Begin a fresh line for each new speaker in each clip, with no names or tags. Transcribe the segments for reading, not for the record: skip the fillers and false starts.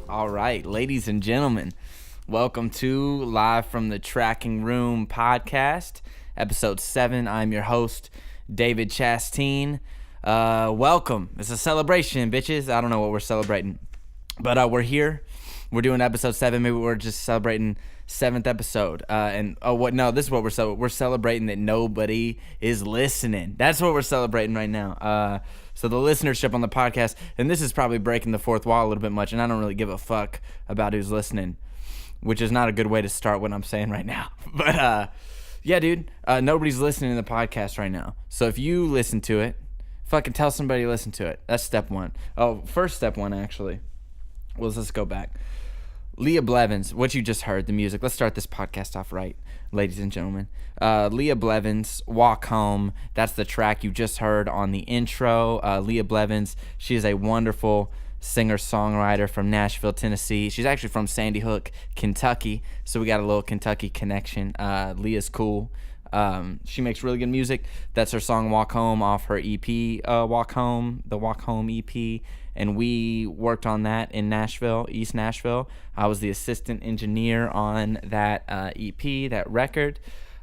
All right, ladies and gentlemen, welcome to Live from the Tracking Room podcast, episode 7. I'm your host, David Chasteen. Welcome. It's a celebration, bitches. I don't know what we're celebrating, but we're here. We're doing episode 7. Maybe we're just celebrating 7th episode. This is what we're celebrating that nobody is listening. That's what we're celebrating right now. So the listenership on the podcast, and this is probably breaking the fourth wall a little bit much, and I don't really give a fuck about who's listening, which is not a good way to start what I'm saying right now. But yeah, dude, nobody's listening to the podcast right now. So if you listen to it, fucking tell somebody to listen to it. That's step 1. Oh, first step 1 actually. Well, let's go back. Leah Blevins, what you just heard, the music. Let's start this podcast off right, ladies and gentlemen. Leah Blevins, Walk Home. That's the track you just heard on the intro. Leah Blevins, she is a wonderful singer-songwriter from Nashville, Tennessee. She's actually from Sandy Hook, Kentucky, so we got a little Kentucky connection. Leah's cool. She makes really good music. That's her song Walk Home off her EP, Walk Home, the Walk Home EP. And we worked on that in Nashville, East Nashville. I was the assistant engineer on that EP, that record.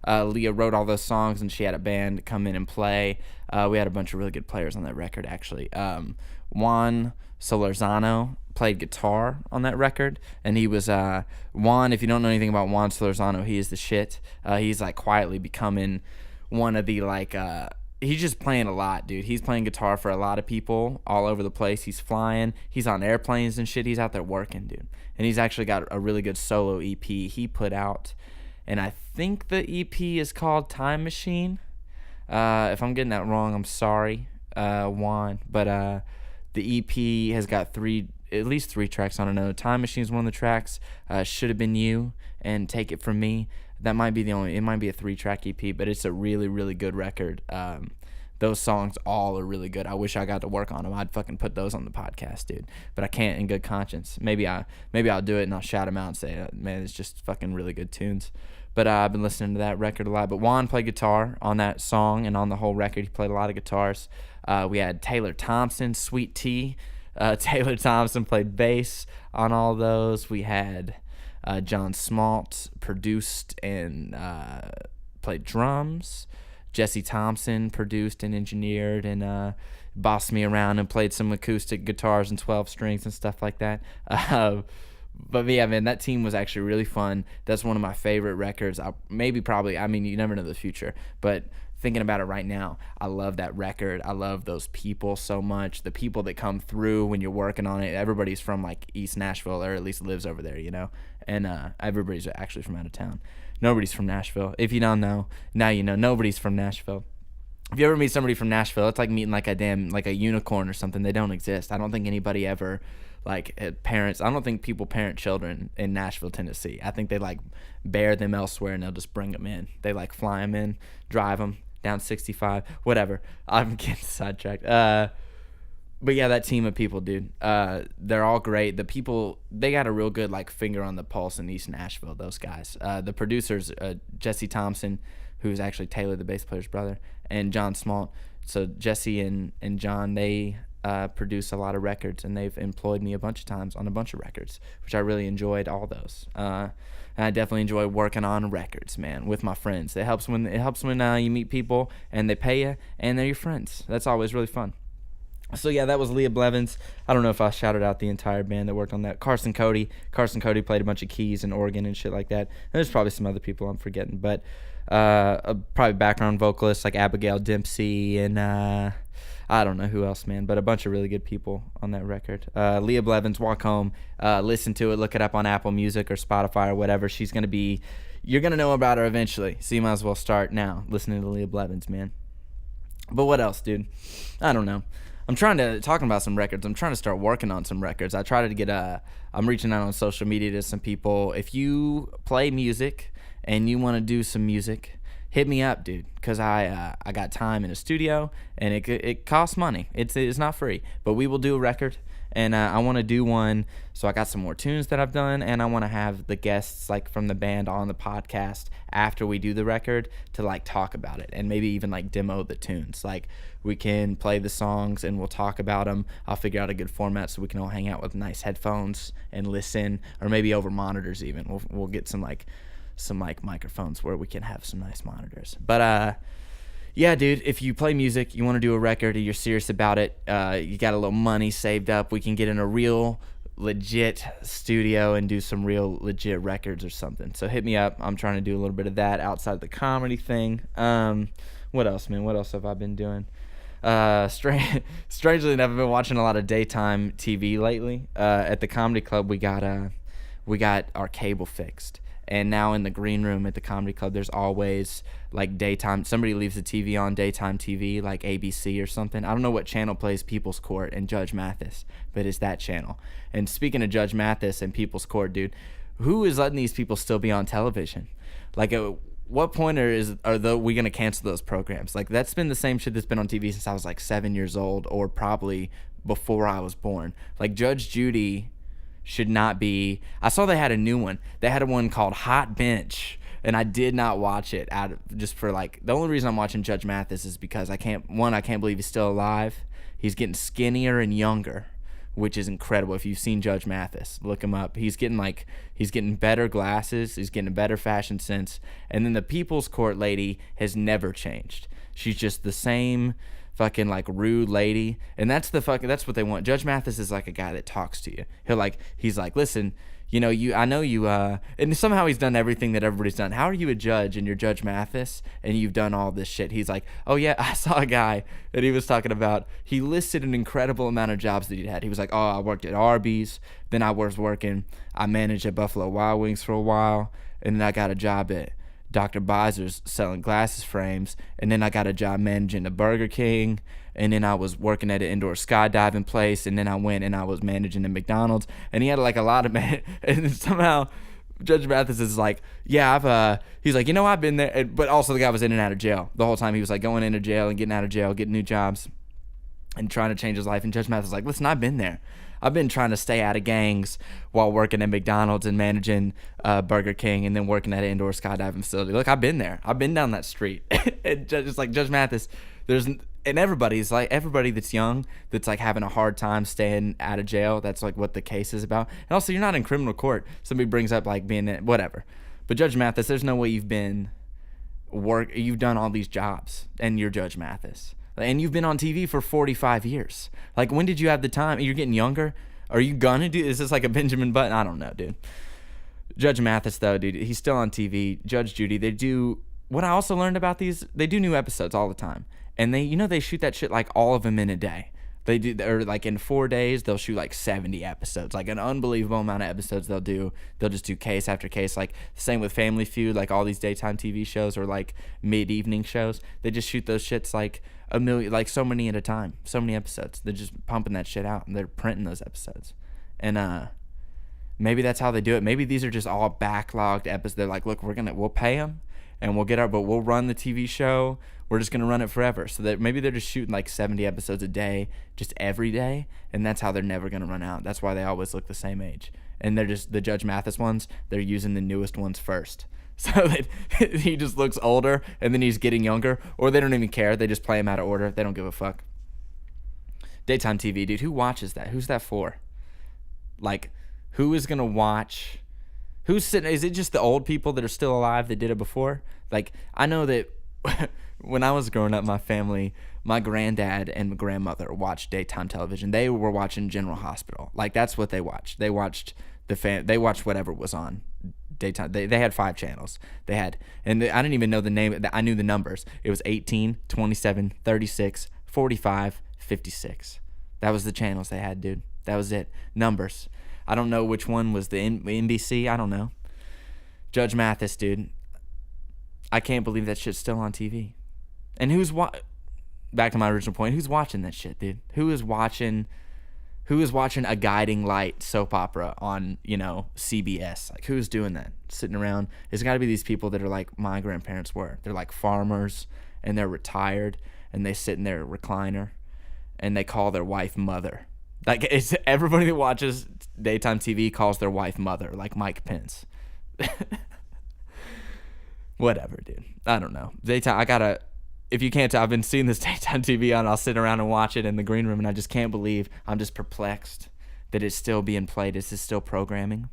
Leah wrote all those songs, and she had a band come in and play. We had a bunch of really good players on that record, actually. Juan Solorzano played guitar on that record, and he was Juan. If you don't know anything about Juan Solorzano, he is the shit. He's like quietly becoming one of the he's just playing a lot, dude. He's playing guitar for a lot of people all over the place. He's flying. He's on airplanes and shit. He's out there working, dude. And he's actually got a really good solo EP he put out, and I think the EP is called Time Machine. If I'm getting that wrong, I'm sorry, Juan. But the EP has got at least three tracks on it. Time Machine is one of the tracks. Should Have Been You and Take It From Me. That might be it might be a 3-track EP, but it's a really, really good record. Those songs all are really good. I wish I got to work on them. I'd fucking put those on the podcast, dude. But I can't in good conscience. Maybe I'll do it and I'll shout them out and say, man, it's just fucking really good tunes. But I've been listening to that record a lot. But Juan played guitar on that song and on the whole record. He played a lot of guitars. We had Taylor Thompson, Sweet Tea. Taylor Thompson played bass on all those. We had John Smalt produced and played drums. Jesse Thompson produced and engineered and bossed me around and played some acoustic guitars and 12 strings and stuff like that. But yeah, man, that team was actually really fun. That's one of my favorite records. You never know the future, but thinking about it right now, I love that record. I love those people so much. The people that come through when you're working on it. Everybody's from like East Nashville, or at least lives over there, you know. And everybody's actually from out of town. Nobody's from Nashville. If you don't know, now you know. Nobody's from Nashville. If you ever meet somebody from Nashville, it's like meeting like a unicorn or something. They don't exist. I don't think anybody ever parents. I don't think people parent children in Nashville, Tennessee. I think they like bear them elsewhere and they'll just bring them in. They like fly them in, drive them down 65, whatever. I'm getting sidetracked. But yeah, that team of people, dude, they're all great. The people, they got a real good like finger on the pulse in East Nashville, those guys. The producers, Jesse Thompson, who's actually Taylor, the bass player's brother, and John Smalt. So Jesse and John, they produce a lot of records, and they've employed me a bunch of times on a bunch of records, which I really enjoyed all those. And I definitely enjoy working on records, man, with my friends. It helps when you meet people and they pay you and they're your friends. That's always really fun. So yeah, that was Leah Blevins. I don't know if I shouted out the entire band that worked on that. Carson Cody played a bunch of keys and organ and shit like that. And there's probably some other people I'm forgetting, but probably background vocalists like Abigail Dempsey and I don't know who else, man, but a bunch of really good people on that record. Leah Blevins, Walk Home. Listen to it. Look it up on Apple Music or Spotify or whatever. You're going to know about her eventually, so you might as well start now listening to Leah Blevins, man. But what else, dude? I don't know. Talking about some records, I'm trying to start working on some records. I try to get I'm reaching out on social media to some people. If you play music and you want to do some music, hit me up, dude, because I got time in a studio, and it costs money. It's not free, but we will do a record. And I want to do one, so I got some more tunes that I've done, and I want to have the guests like from the band on the podcast after we do the record to like talk about it, and maybe even like demo the tunes. Like we can play the songs and we'll talk about them. I'll figure out a good format so we can all hang out with nice headphones and listen, or maybe over monitors even. We'll get some microphones where we can have some nice monitors. But yeah, dude, if you play music, you want to do a record, and you're serious about it, you got a little money saved up, we can get in a real legit studio and do some real legit records or something. So hit me up. I'm trying to do a little bit of that outside the comedy thing. What else, man? What else have I been doing? Strangely enough, I've been watching a lot of daytime TV lately. At the comedy club, we got our cable fixed. And now in the green room at the comedy club, there's always like daytime. Somebody leaves the TV on, daytime TV, like ABC or something. I don't know what channel plays People's Court and Judge Mathis, but it's that channel. And speaking of Judge Mathis and People's Court, dude, who is letting these people still be on television? Like, at what point are we gonna cancel those programs? Like, that's been the same shit that's been on TV since I was like 7 years old, or probably before I was born. Like, Judge Judy should not be. I saw they had a new one. They had one called Hot Bench, and I did not watch it just for like, the only reason I'm watching Judge Mathis is because I can't believe he's still alive. He's getting skinnier and younger, which is incredible. If you've seen Judge Mathis, look him up. He's getting better glasses. He's getting a better fashion sense. And then the People's Court lady has never changed. She's just the same fucking like rude lady, and that's what they want. Judge Mathis is like a guy that talks to you. He's like, listen, I know you, and somehow he's done everything that everybody's done. How are you a judge and you're Judge Mathis and you've done all this shit? He's like, oh yeah, I saw a guy that he was talking about. He listed an incredible amount of jobs that he'd had. He was like, oh, I worked at Arby's, then I managed at Buffalo Wild Wings for a while, and then I got a job at Dr. Beiser's selling glasses frames, and then I got a job managing a Burger King, and then I was working at an indoor skydiving place, and then I went and I was managing a McDonald's, and he had like a lot of and somehow Judge Mathis is like, yeah, he's like, I've been there, but also the guy was in and out of jail the whole time. He was like going into jail and getting out of jail, getting new jobs, and trying to change his life. And Judge Mathis is like, listen, I've been there. I've been trying to stay out of gangs while working at McDonald's and managing Burger King, and then working at an indoor skydiving facility. Look, I've been there. I've been down that street. And just like Judge Mathis, everybody that's young, that's like having a hard time staying out of jail. That's like what the case is about. And also, you're not in criminal court. Somebody brings up like being in, whatever. But Judge Mathis, there's no way you've done all these jobs and you're Judge Mathis. And you've been on TV for 45 years. Like, when did you have the time? You're getting younger. Are you gonna do? Is this like a Benjamin Button? I don't know, dude. Judge Mathis, though, dude, he's still on TV. Judge Judy, they do. What I also learned about these, they do new episodes all the time, and they shoot that shit like all of them in a day. They do, or like in 4 days, they'll shoot like 70 episodes, like an unbelievable amount of episodes they'll do. They'll just do case after case, like same with Family Feud, like all these daytime TV shows or like mid-evening shows. They just shoot those shits like a million, like so many at a time, so many episodes. They're just pumping that shit out, and they're printing those episodes. And maybe that's how they do it. Maybe these are just all backlogged episodes. They're like, look, we'll pay them, and we'll run the TV show. We're just gonna run it forever. So that maybe they're just shooting like 70 episodes a day, just every day, and that's how they're never gonna run out. That's why they always look the same age. And they're just the Judge Mathis ones. They're using the newest ones first, so that he just looks older, and then he's getting younger, or they don't even care. They just play him out of order. They don't give a fuck. Daytime TV, dude. Who watches that? Who's that for? Like, who is gonna watch? Who's sitting? Is it just the old people that are still alive that did it before? Like, I know that when I was growing up, my family, my granddad and my grandmother watched daytime television. They were watching General Hospital. Like, that's what they watched. They watched they watched whatever was on daytime. They had 5 channels. They had, and I didn't even know the name. I knew the numbers. It was 18, 27, 36, 45, 56. That was the channels they had, dude. That was it. Numbers. I don't know which one was the NBC. I don't know. Judge Mathis, dude. I can't believe that shit's still on TV. And back to my original point, who's watching that shit, dude? Who is watching Who is watching a guiding light soap opera on, CBS? Like, who's doing that? Sitting around. It's got to be these people that are like my grandparents were. They're like farmers, and they're retired, and they sit in their recliner, and they call their wife mother. Like, it's everybody that watches daytime TV calls their wife mother, like Mike Pence. Whatever, dude. I don't know. Daytime, if you can't tell, I've been seeing this daytime TV on. I'll sit around and watch it in the green room, and I just can't believe, I'm just perplexed that it's still being played. Is this still programming?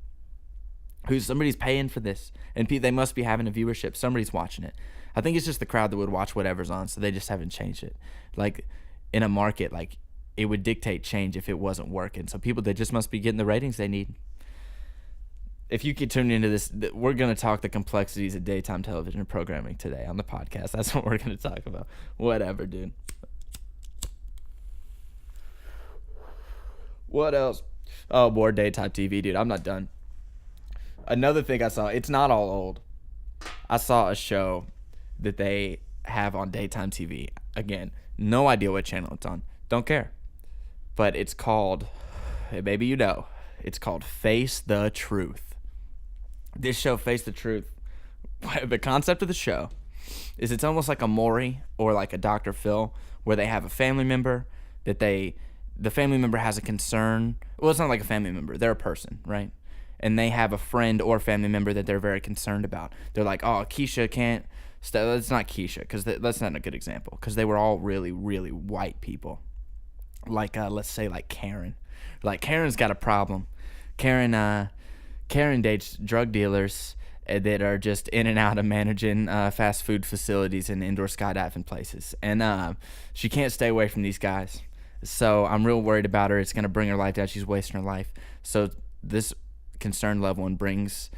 Somebody's paying for this, and they must be having a viewership. Somebody's watching it. I think it's just the crowd that would watch whatever's on, so they just haven't changed it. Like, in a market, like, it would dictate change if it wasn't working. So people, they just must be getting the ratings they need. If you could tune into this, we're going to talk the complexities of daytime television programming today on the podcast. That's what we're going to talk about. Whatever, dude. What else? Oh, more daytime TV, dude. I'm not done. Another thing I saw, it's not all old. I saw a show that they have on daytime TV. Again, no idea what channel it's on. Don't care. But it's called, maybe you know, it's called Face the Truth. This show, Face the Truth, the concept of the show is it's almost like a Maury or like a Dr. Phil, where they have a family member that the family member has a concern. Well, it's not like a family member. They're a person, right? And they have a friend or family member that they're very concerned about. They're like, oh, Keisha can't, it's not Keisha, because that's not a good example, because they were all really, really white people. Like, let's say like Karen. Like, Karen's got a problem. Karen dates drug dealers that are just in and out of managing fast food facilities and indoor skydiving places. And she can't stay away from these guys. So I'm real worried about her. It's going to bring her life down. She's wasting her life. So this concerned loved one brings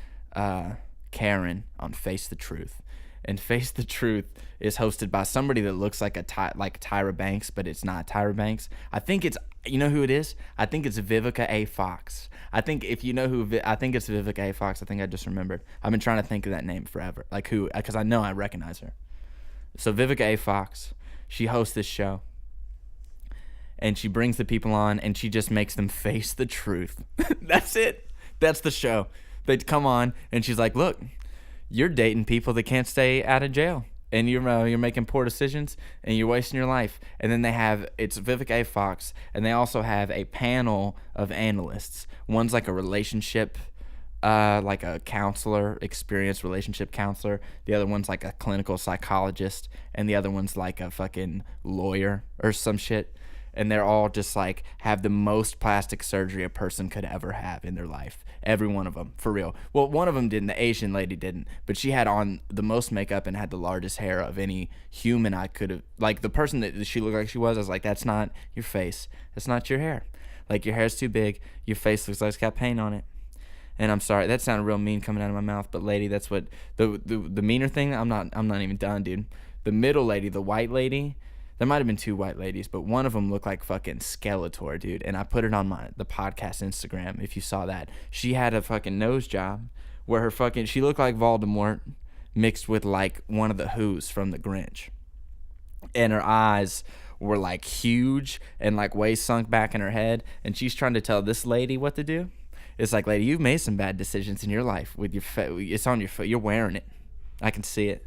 Karen on Face the Truth. And Face the Truth is hosted by somebody that looks like Tyra Banks, but it's not Tyra Banks. I think it's, you know who it is? I think it's Vivica A. Fox. I think if you know I think it's Vivica A. Fox. I think I just remembered. I've been trying to think of that name forever. Like who, because I know I recognize her. So Vivica A. Fox, she hosts this show. And she brings the people on, and she just makes them face the truth. That's it. That's the show. They come on, and she's like, look, you're dating people that can't stay out of jail, and you're making poor decisions, and you're wasting your life. And then it's Vivica A. Fox, and they also have a panel of analysts. One's like a relationship, like a counselor, experienced relationship counselor. The other one's like a clinical psychologist, and the other one's like a fucking lawyer or some shit. And they're all just like have the most plastic surgery a person could ever have in their life. Every one of them, for real. Well, one of them didn't. The Asian lady didn't. But she had on the most makeup and had the largest hair of any human I could have. Like, the person that she looked like she was, I was like, that's not your face. That's not your hair. Like, your hair's too big. Your face looks like it's got paint on it. And I'm sorry, that sounded real mean coming out of my mouth. But lady, that's what the meaner thing. I'm not even done, dude. The middle lady, the white lady. There might have been two white ladies, but one of them looked like fucking Skeletor, dude. And I put it on the podcast Instagram, if you saw that. She had a fucking nose job where she looked like Voldemort mixed with like one of the Who's from The Grinch. And her eyes were like huge and like way sunk back in her head. And she's trying to tell this lady what to do. It's like, lady, you've made some bad decisions in your life with your it's on your foot. You're wearing it. I can see it.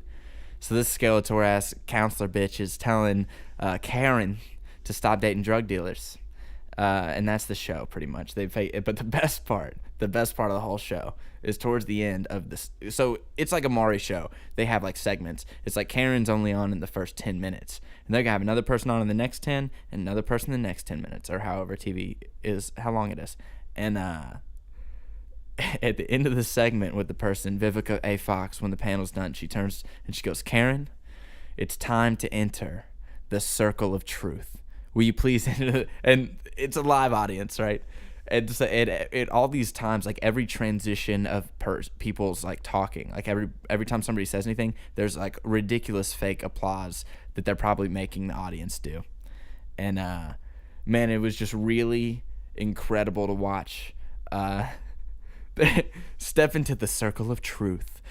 So this Skeletor-ass counselor bitch is telling Karen to stop dating drug dealers. And that's the show, pretty much. But the best part of the whole show is towards the end of this. So it's like a Maury show. They have like segments. It's like Karen's only on in the first 10 minutes. And they're going to have another person on in the next 10 and another person in the next 10 minutes, or however TV is, how long it is. And at the end of the segment with the person, Vivica A. Fox, when the panel's done, she turns and she goes, Karen, it's time to enter the circle of truth. Will you please enter? And it's a live audience, right? And so it all these times, like every transition of people's like talking, like every time somebody says anything, there's like ridiculous fake applause that they're probably making the audience do. And man, it was just really incredible to watch. Step into the circle of truth.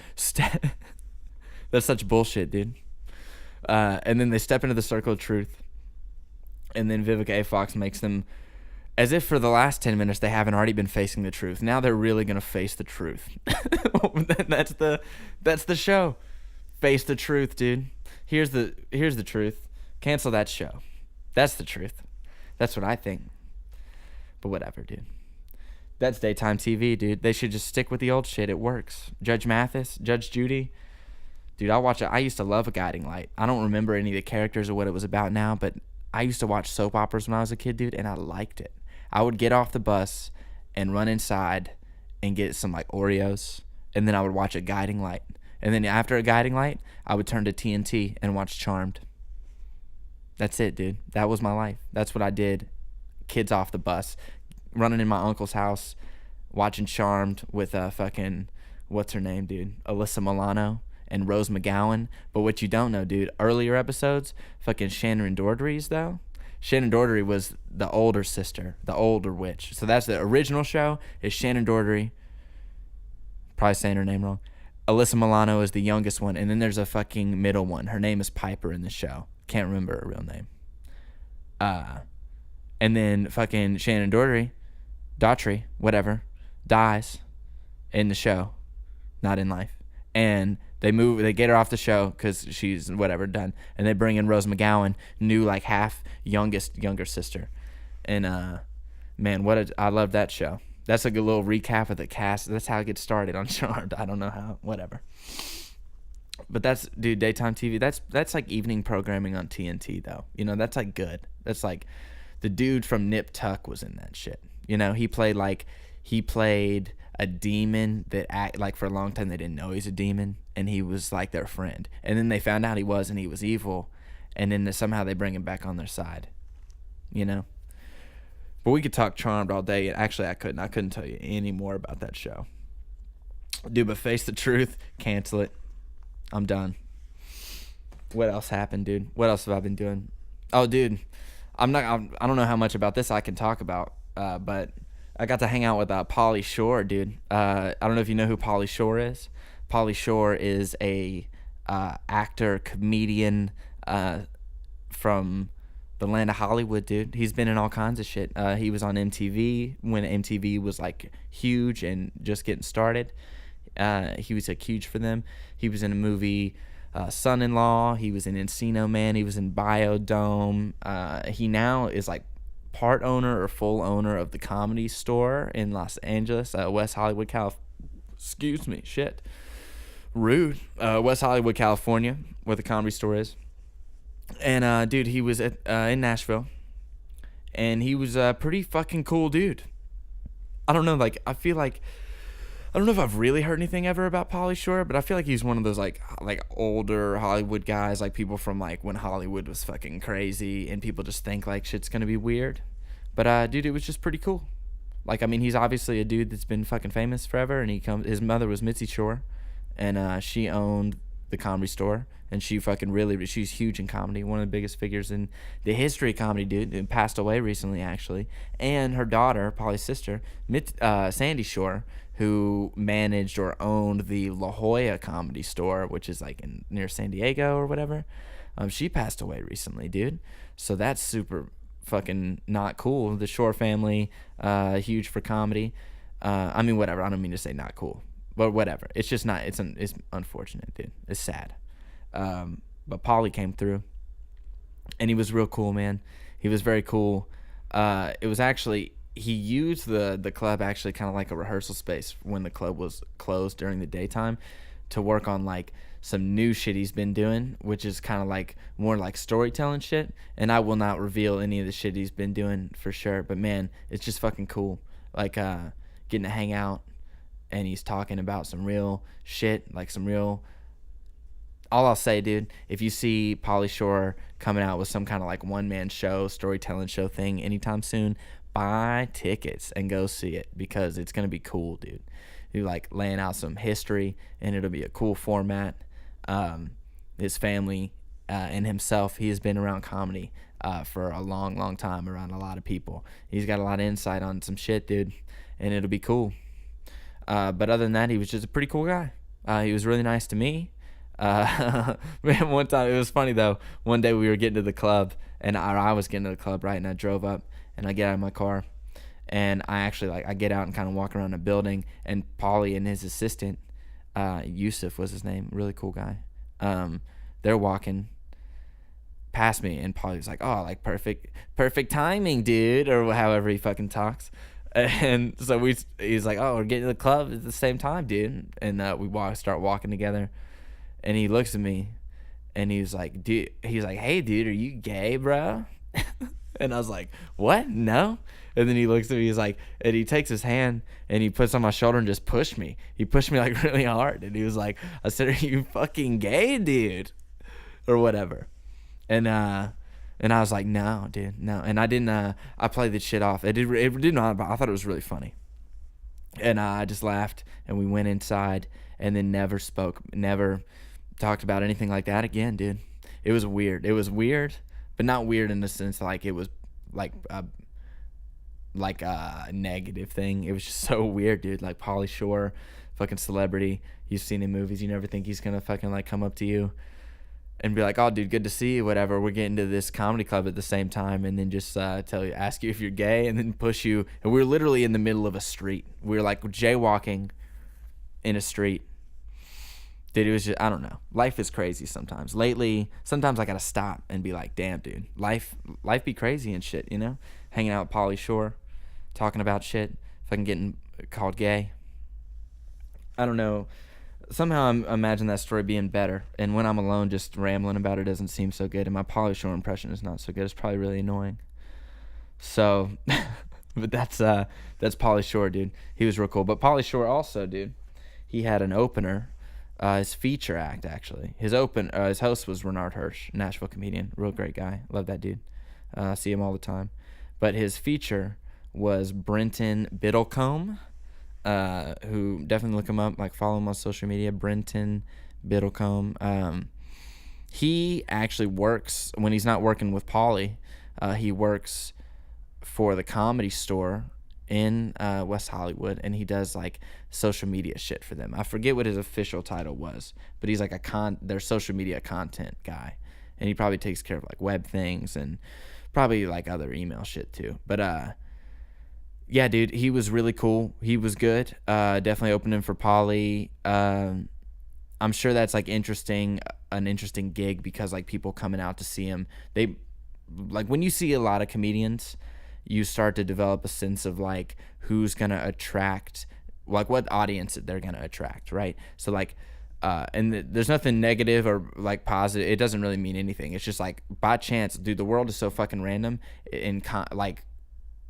That's such bullshit, dude. And then they step into the circle of truth, and then Vivica A. Fox makes them As if for the last 10 minutes they haven't already been facing the truth. Now they're really going to face the truth. That's the show. Face the truth, dude. Here's the truth. Cancel that show. That's the truth. That's what I think. But whatever, dude. That's daytime TV, dude. They should just stick with the old shit. It works. Judge Mathis, Judge Judy. Dude, I'll watch it. I used to love A Guiding Light. I don't remember any of the characters or what it was about now, but I used to watch soap operas when I was a kid, dude, and I liked it. I would get off the bus and run inside and get some like Oreos, and then I would watch A Guiding Light. And then after A Guiding Light, I would turn to TNT and watch Charmed. That's it, dude. That was my life. That's what I did. Kids off the bus, running in my uncle's house, watching Charmed with fucking, what's her name, dude? Alyssa Milano and Rose McGowan. But what you don't know, dude, earlier episodes, fucking Shannon Doherty's though. Shannon Doherty was the older sister, the older witch. So that's the original show is Shannon Doherty. Probably saying her name wrong. Alyssa Milano is the youngest one, and then there's a fucking middle one. Her name is Piper in the show. Can't remember her real name. And then fucking Shannon Daughtry, whatever, dies in the show, not in life. And they get her off the show because she's whatever done, and they bring in Rose McGowan, new like half younger sister. And man, I love that show. That's a good little recap of the cast. That's how it gets started on Charmed. I don't know how, whatever. But that's, dude, daytime TV. That's like evening programming on TNT though. You know, that's like good. That's like the dude from Nip Tuck was in that shit. You know, he played a demon that act like for a long time they didn't know he's a demon, and he was like their friend. And then they found out he was, and he was evil, and then somehow they bring him back on their side. You know. But we could talk Charmed all day. Actually, I couldn't tell you any more about that show. Dude, but face the truth, cancel it. I'm done. What else happened, dude? What else have I been doing? Oh, dude, I don't know how much about this I can talk about, but I got to hang out with Pauly Shore, dude. I don't know if you know who Pauly Shore is. Pauly Shore is a actor, comedian from the land of Hollywood, dude. He's been in all kinds of shit. He was on MTV when MTV was like huge and just getting started. He was like huge for them. He was in a movie, Son-in-Law. He was in Encino Man. He was in Biodome. He now is like part owner or full owner of the Comedy Store in Los Angeles, West Hollywood, West Hollywood, California, where the Comedy Store is. And dude, he was in Nashville, and he was a pretty fucking cool dude. I don't know, like I don't know if I've really heard anything ever about Pauly Shore, but I feel like he's one of those like older Hollywood guys, like people from like when Hollywood was fucking crazy and people just think like shit's gonna be weird. But dude, it was just pretty cool. Like, I mean, he's obviously a dude that's been fucking famous forever, and his mother was Mitzi Shore, and she owned the Comedy Store, and she's huge in comedy, one of the biggest figures in the history of comedy, dude, and passed away recently, actually. And her daughter, Pauly's sister, Sandy Shore, who managed or owned the La Jolla Comedy Store, which is like near San Diego or whatever, she passed away recently, dude. So that's super fucking not cool. The Shore family, huge for comedy. I mean, whatever. I don't mean to say not cool, but whatever. It's just not. It's unfortunate, dude. It's sad. But Pauly came through, and he was real cool, man. He was very cool. It was actually, he used the club actually kind of like a rehearsal space when the club was closed during the daytime to work on like some new shit he's been doing, which is kind of like more like storytelling shit. And I will not reveal any of the shit he's been doing for sure, but man, it's just fucking cool. Like getting to hang out, and he's talking about some real shit, like some real. All I'll say, dude, if you see Pauly Shore coming out with some kind of like one-man show, storytelling show thing anytime soon, buy tickets and go see it, because it's going to be cool, dude. He's like laying out some history, and it'll be a cool format. His family and himself, he has been around comedy for a long, long time, around a lot of people. He's got a lot of insight on some shit, dude, and it'll be cool. But other than that, he was just a pretty cool guy. He was really nice to me. Man, one time, it was funny though, one day we were getting to the club, and I was getting to the club, right, and I drove up, and I get out of my car, And I actually I get out and kind of walk around the building, and Pauly and his assistant, Yusuf was his name, really cool guy. They're walking past me, and Pauly was like, "Oh, like perfect timing, dude," or however he fucking talks. And so he's like, "Oh, we're getting to the club at the same time, dude." And we start walking together, and he looks at me, and he's like, "Dude," he's like, "Hey, dude, are you gay, bro?" And I was like, "What? No." And then he looks at me, he's like, and he takes his hand and he puts on my shoulder and just pushed me. He pushed me like really hard, and he was like, I said, "Are you fucking gay, dude?" Or whatever. And I was like, "No, dude, no." And I didn't. I played the shit off. It did not. I thought it was really funny. And I just laughed, and we went inside, and then never talked about anything like that again, dude. It was weird. It was weird, but not weird in the sense like it was like a negative thing. It was just so weird, dude. Like Pauly Shore, fucking celebrity. You've seen in movies. You never think he's gonna fucking like come up to you and be like, "Oh, dude, good to see you," whatever. We're getting to this comedy club at the same time, and then just ask you if you're gay, and then push you. And we're literally in the middle of a street. We're like jaywalking in a street. Dude, it was just, I don't know. Life is crazy sometimes. Lately, sometimes I gotta stop and be like, "Damn, dude, life be crazy and shit," you know? Hanging out with Pauly Shore, talking about shit, fucking getting called gay. I don't know. Somehow I imagine that story being better, and when I'm alone just rambling about it doesn't seem so good, and my Pauly Shore impression is not so good. It's probably really annoying. So, but that's Pauly Shore, dude. He was real cool. But Pauly Shore also, dude, he had an opener, his feature act actually. His host was Renard Hirsch, Nashville comedian, real great guy. Love that dude. I see him all the time. But his feature was Brenton Biddlecombe. Who definitely look him up, like follow him on social media, Brenton Biddlecombe. He actually works, when he's not working with Pauly, he works for the Comedy Store in West Hollywood, and he does like social media shit for them. I forget what his official title was, but he's like their social media content guy, and he probably takes care of like web things and probably like other email shit too. But yeah, dude, he was really cool. He was good. Definitely opening for Pauly. I'm sure that's like an interesting gig, because like people coming out to see him, they like, when you see a lot of comedians, you start to develop a sense of like who's gonna attract, like what audience they're gonna attract, right? So like, and there's nothing negative or like positive. It doesn't really mean anything. It's just like by chance, dude. The world is so fucking random, and like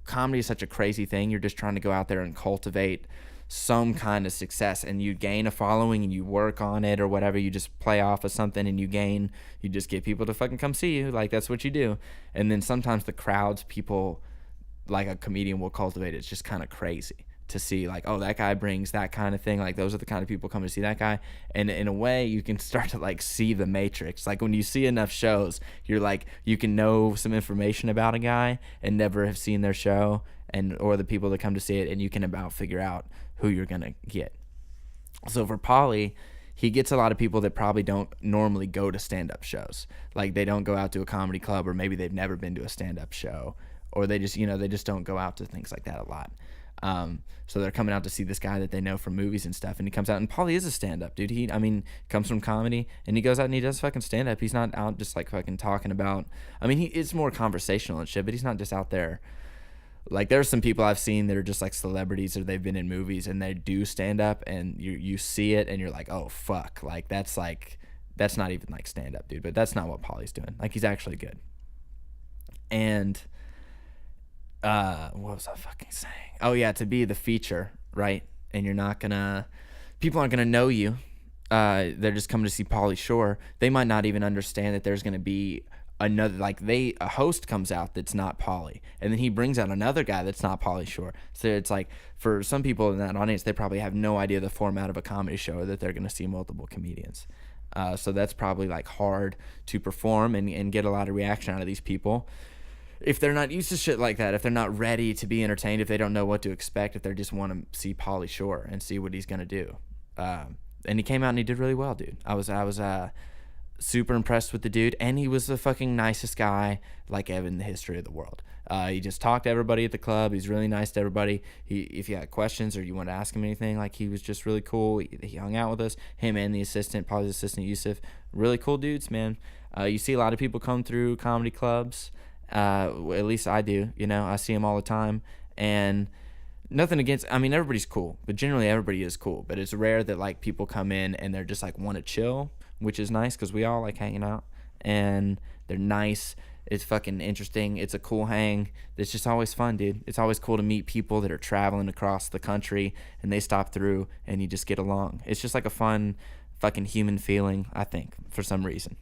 comedy is such a crazy thing. You're just trying to go out there and cultivate some kind of success, and you gain a following and you work on it or whatever. You just play off of something and you just get people to fucking come see you. Like that's what you do. And then sometimes the crowds people like a comedian will cultivate, it's just kind of crazy to see like, oh, that guy brings that kind of thing. Like those are the kind of people coming to see that guy. And in a way you can start to like see the matrix. Like when you see enough shows, you're like, you can know some information about a guy and never have seen their show or the people that come to see it, and you can about figure out who you're gonna get. So for Pauly, he gets a lot of people that probably don't normally go to stand-up shows. Like they don't go out to a comedy club, or maybe they've never been to a stand-up show, or they just don't go out to things like that a lot. So they're coming out to see this guy that they know from movies and stuff, and he comes out, and Pauly is a stand-up dude. He comes from comedy, and he goes out and he does fucking stand-up. He's not out just like fucking talking about, it's more conversational and shit, but he's not just out there. Like there's some people I've seen that are just like celebrities, or they've been in movies and they do stand-up, and you see it and you're like, oh fuck, like that's not even like stand-up, dude. But that's not what Pauly's doing. Like he's actually good. And what was I fucking saying? Oh yeah, to be the feature, right? And people aren't gonna know you. They're just coming to see Pauly Shore. They might not even understand that there's gonna be another, like a host comes out that's not Pauly, and then he brings out another guy that's not Pauly Shore. So it's like, for some people in that audience, they probably have no idea the format of a comedy show, or that they're gonna see multiple comedians. So that's probably like hard to perform and get a lot of reaction out of these people. If they're not used to shit like that, if they're not ready to be entertained, if they don't know what to expect, if they just want to see Pauly Shore and see what he's gonna do, and he came out and he did really well, dude. I was super impressed with the dude, and he was the fucking nicest guy like ever in the history of the world. He just talked to everybody at the club. He's really nice to everybody. If you had questions or you wanted to ask him anything, like, he was just really cool. He hung out with us, him and the assistant, probably the assistant Yusuf. Really cool dudes, man. You see a lot of people come through comedy clubs. At least I do. I see them all the time, and nothing against. I mean, everybody's cool, but generally everybody is cool. But it's rare that like people come in and they're just like want to chill, which is nice because we all like hanging out, and they're nice. It's fucking interesting. It's a cool hang. It's just always fun, dude. It's always cool to meet people that are traveling across the country and they stop through and you just get along. It's just like a fun fucking human feeling, I think, for some reason,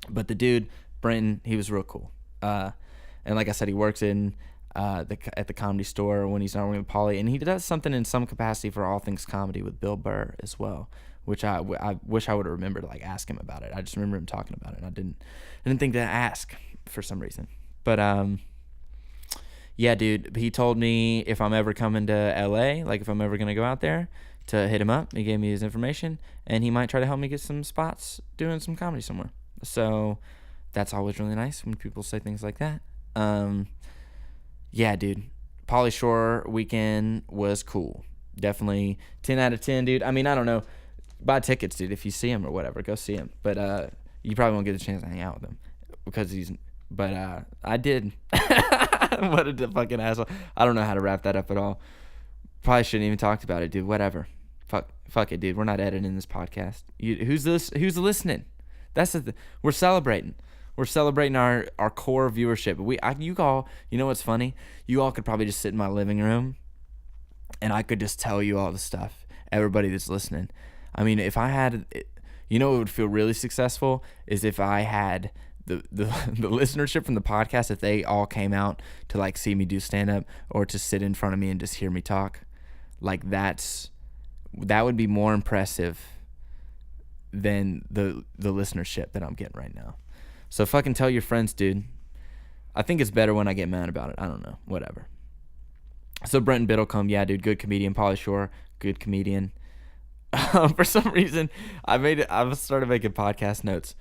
But the dude, Brenton, he was real cool. And like I said, he works in at the Comedy Store when he's not working with Pauly, and he does something in some capacity for All Things Comedy with Bill Burr as well, which I wish I would have remembered to like ask him about it. I just remember him talking about it, and I didn't think to ask for some reason. But yeah, dude, he told me if I'm ever coming to LA, like if I'm ever gonna go out there, to hit him up. He gave me his information, and he might try to help me get some spots doing some comedy somewhere. So that's always really nice when people say things like that. Yeah, dude, Pauly Shore weekend was cool. Definitely 10 out of 10, dude. I mean, I don't know. Buy tickets, dude. If you see him or whatever, go see him. But you probably won't get a chance to hang out with him because But I did. What a fucking asshole. I don't know how to wrap that up at all. Probably shouldn't even talked about it, dude. Whatever. Fuck it, dude. We're not editing this podcast. Who's listening? We're celebrating. We're celebrating our core viewership. You all, you know what's funny? You all could probably just sit in my living room, and I could just tell you all the stuff. Everybody that's listening. I mean, if I had, what would feel really successful is if I had the listenership from the podcast. If they all came out to like see me do stand up or to sit in front of me and just hear me talk, like that would be more impressive than the listenership that I'm getting right now. So fucking tell your friends, dude. I think it's better when I get mad about it. I don't know. Whatever. So Brenton Biddlecombe, yeah, dude, good comedian. Pauly Shore, good comedian. For some reason, I started making podcast notes.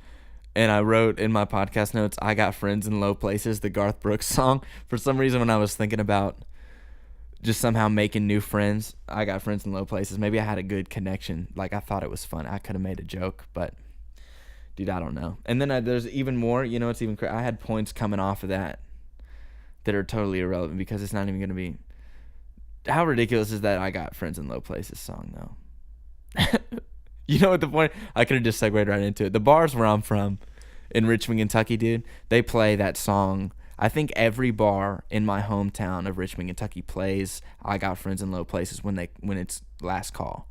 And I wrote in my podcast notes, I got friends in low places, the Garth Brooks song. For some reason, when I was thinking about just somehow making new friends, I got friends in low places. Maybe I had a good connection. Like, I thought it was fun. I could have made a joke, but dude, I don't know. And then there's even more. It's even I had points coming off of that are totally irrelevant because it's not even going to be. How ridiculous is that I got friends in low places song, though? You know what the point? I could have just segued right into it. The bars where I'm from in Richmond, Kentucky, dude, they play that song. I think every bar in my hometown of Richmond, Kentucky plays I Got Friends in Low Places when it's last call.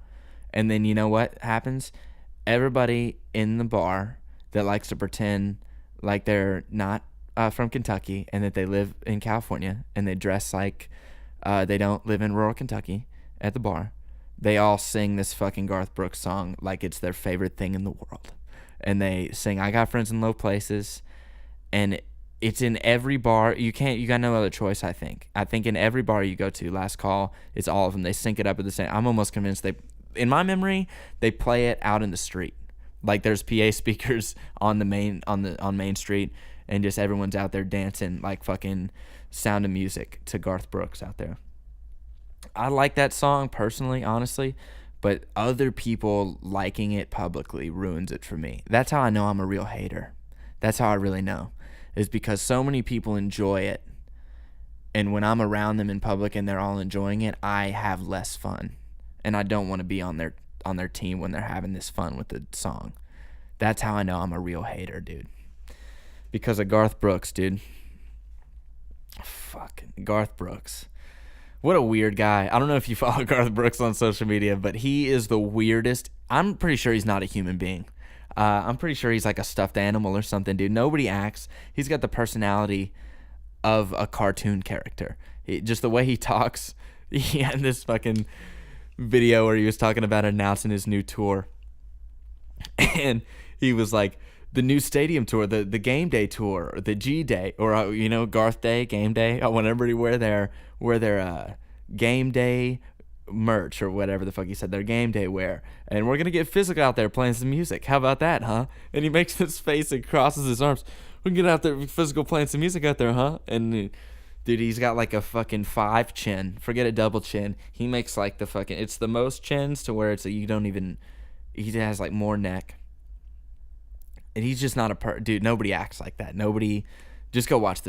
And then you know what happens? Everybody in the bar that likes to pretend like they're not from Kentucky and that they live in California and they dress like they don't live in rural Kentucky at the bar, they all sing this fucking Garth Brooks song like it's their favorite thing in the world. And they sing I Got Friends in Low Places, and it's in every bar. You got no other choice, I think. I think in every bar you go to, last call, it's all of them. They sync it up at the same. I'm almost convinced in my memory, they play it out in the street. Like there's PA speakers on Main Street, and just everyone's out there dancing like fucking Sound of Music to Garth Brooks out there. I like that song personally, honestly, but other people liking it publicly ruins it for me. That's how I know I'm a real hater. That's how I really know, is because so many people enjoy it, and when I'm around them in public and they're all enjoying it, I have less fun, and I don't want to be on their team when they're having this fun with the song. That's how I know I'm a real hater, dude. Because of Garth Brooks, dude. Fucking Garth Brooks. What a weird guy. I don't know if you follow Garth Brooks on social media, but he is the weirdest. I'm pretty sure he's not a human being. I'm pretty sure he's like a stuffed animal or something, dude. Nobody acts. He's got the personality of a cartoon character. Just the way he talks. He had this fucking video where he was talking about announcing his new tour. And he was like, the new stadium tour, the game day tour, or the G day, or Garth Day, game day. I want everybody to wear their game day merch or whatever the fuck he said, their game day wear, and we're gonna get physical out there playing some music. How about that, huh? And he makes this face and crosses his arms. We can get out there physical playing some music out there, huh? And dude, he's got like a fucking 5 chin. Forget a double chin. He makes like the fucking, it's the most chins to where it's you don't even, he has like more neck. And he's just not dude, nobody acts like that. Nobody, just go watch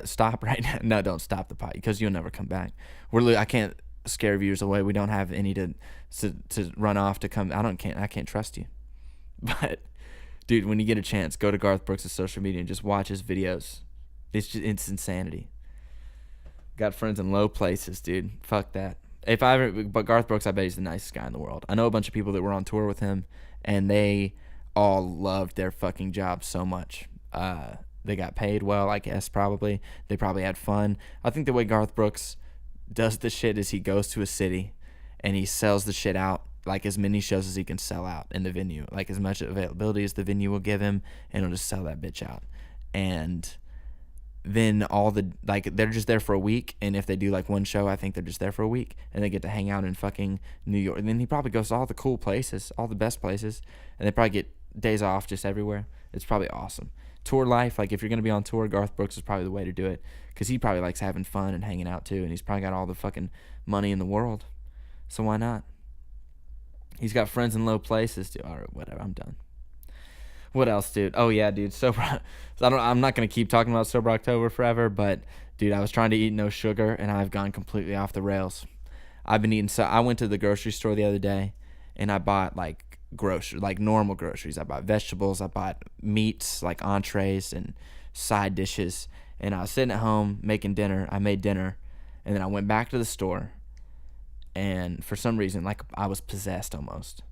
stop right now. No, don't stop the pod because you'll never come back. I can't scare viewers away. We don't have any to run off to come. I can't trust you. But dude, when you get a chance, go to Garth Brooks' social media and just watch his videos. It's insanity. Got friends in low places, dude. Fuck that. But Garth Brooks, I bet he's the nicest guy in the world. I know a bunch of people that were on tour with him, and they all loved their fucking job so much. They got paid well, I guess, probably. They probably had fun. I think the way Garth Brooks does the shit is he goes to a city and he sells the shit out, like as many shows as he can sell out in the venue, like as much availability as the venue will give him, and he'll just sell that bitch out. And then they're just there for a week, and if they do like one show, I think they're just there for a week, and they get to hang out in fucking New York. And then he probably goes to all the cool places, all the best places, and they probably get days off just everywhere. It's probably awesome. Tour life, like if you're going to be on tour, Garth Brooks is probably the way to do it, because he probably likes having fun and hanging out too, and he's probably got all the fucking money in the world, so why not? He's got friends in low places too. All right, whatever, I'm done. What else, dude? Oh yeah, dude, I'm not going to keep talking about Sober October forever, but dude, I was trying to eat no sugar, and I've gone completely off the rails. I've been eating, so I went to the grocery store the other day, and I bought like normal groceries. I bought vegetables, I bought meats, like entrees and side dishes, and I was sitting at home making dinner. I made dinner, and then I went back to the store, and for some reason, like I was possessed almost.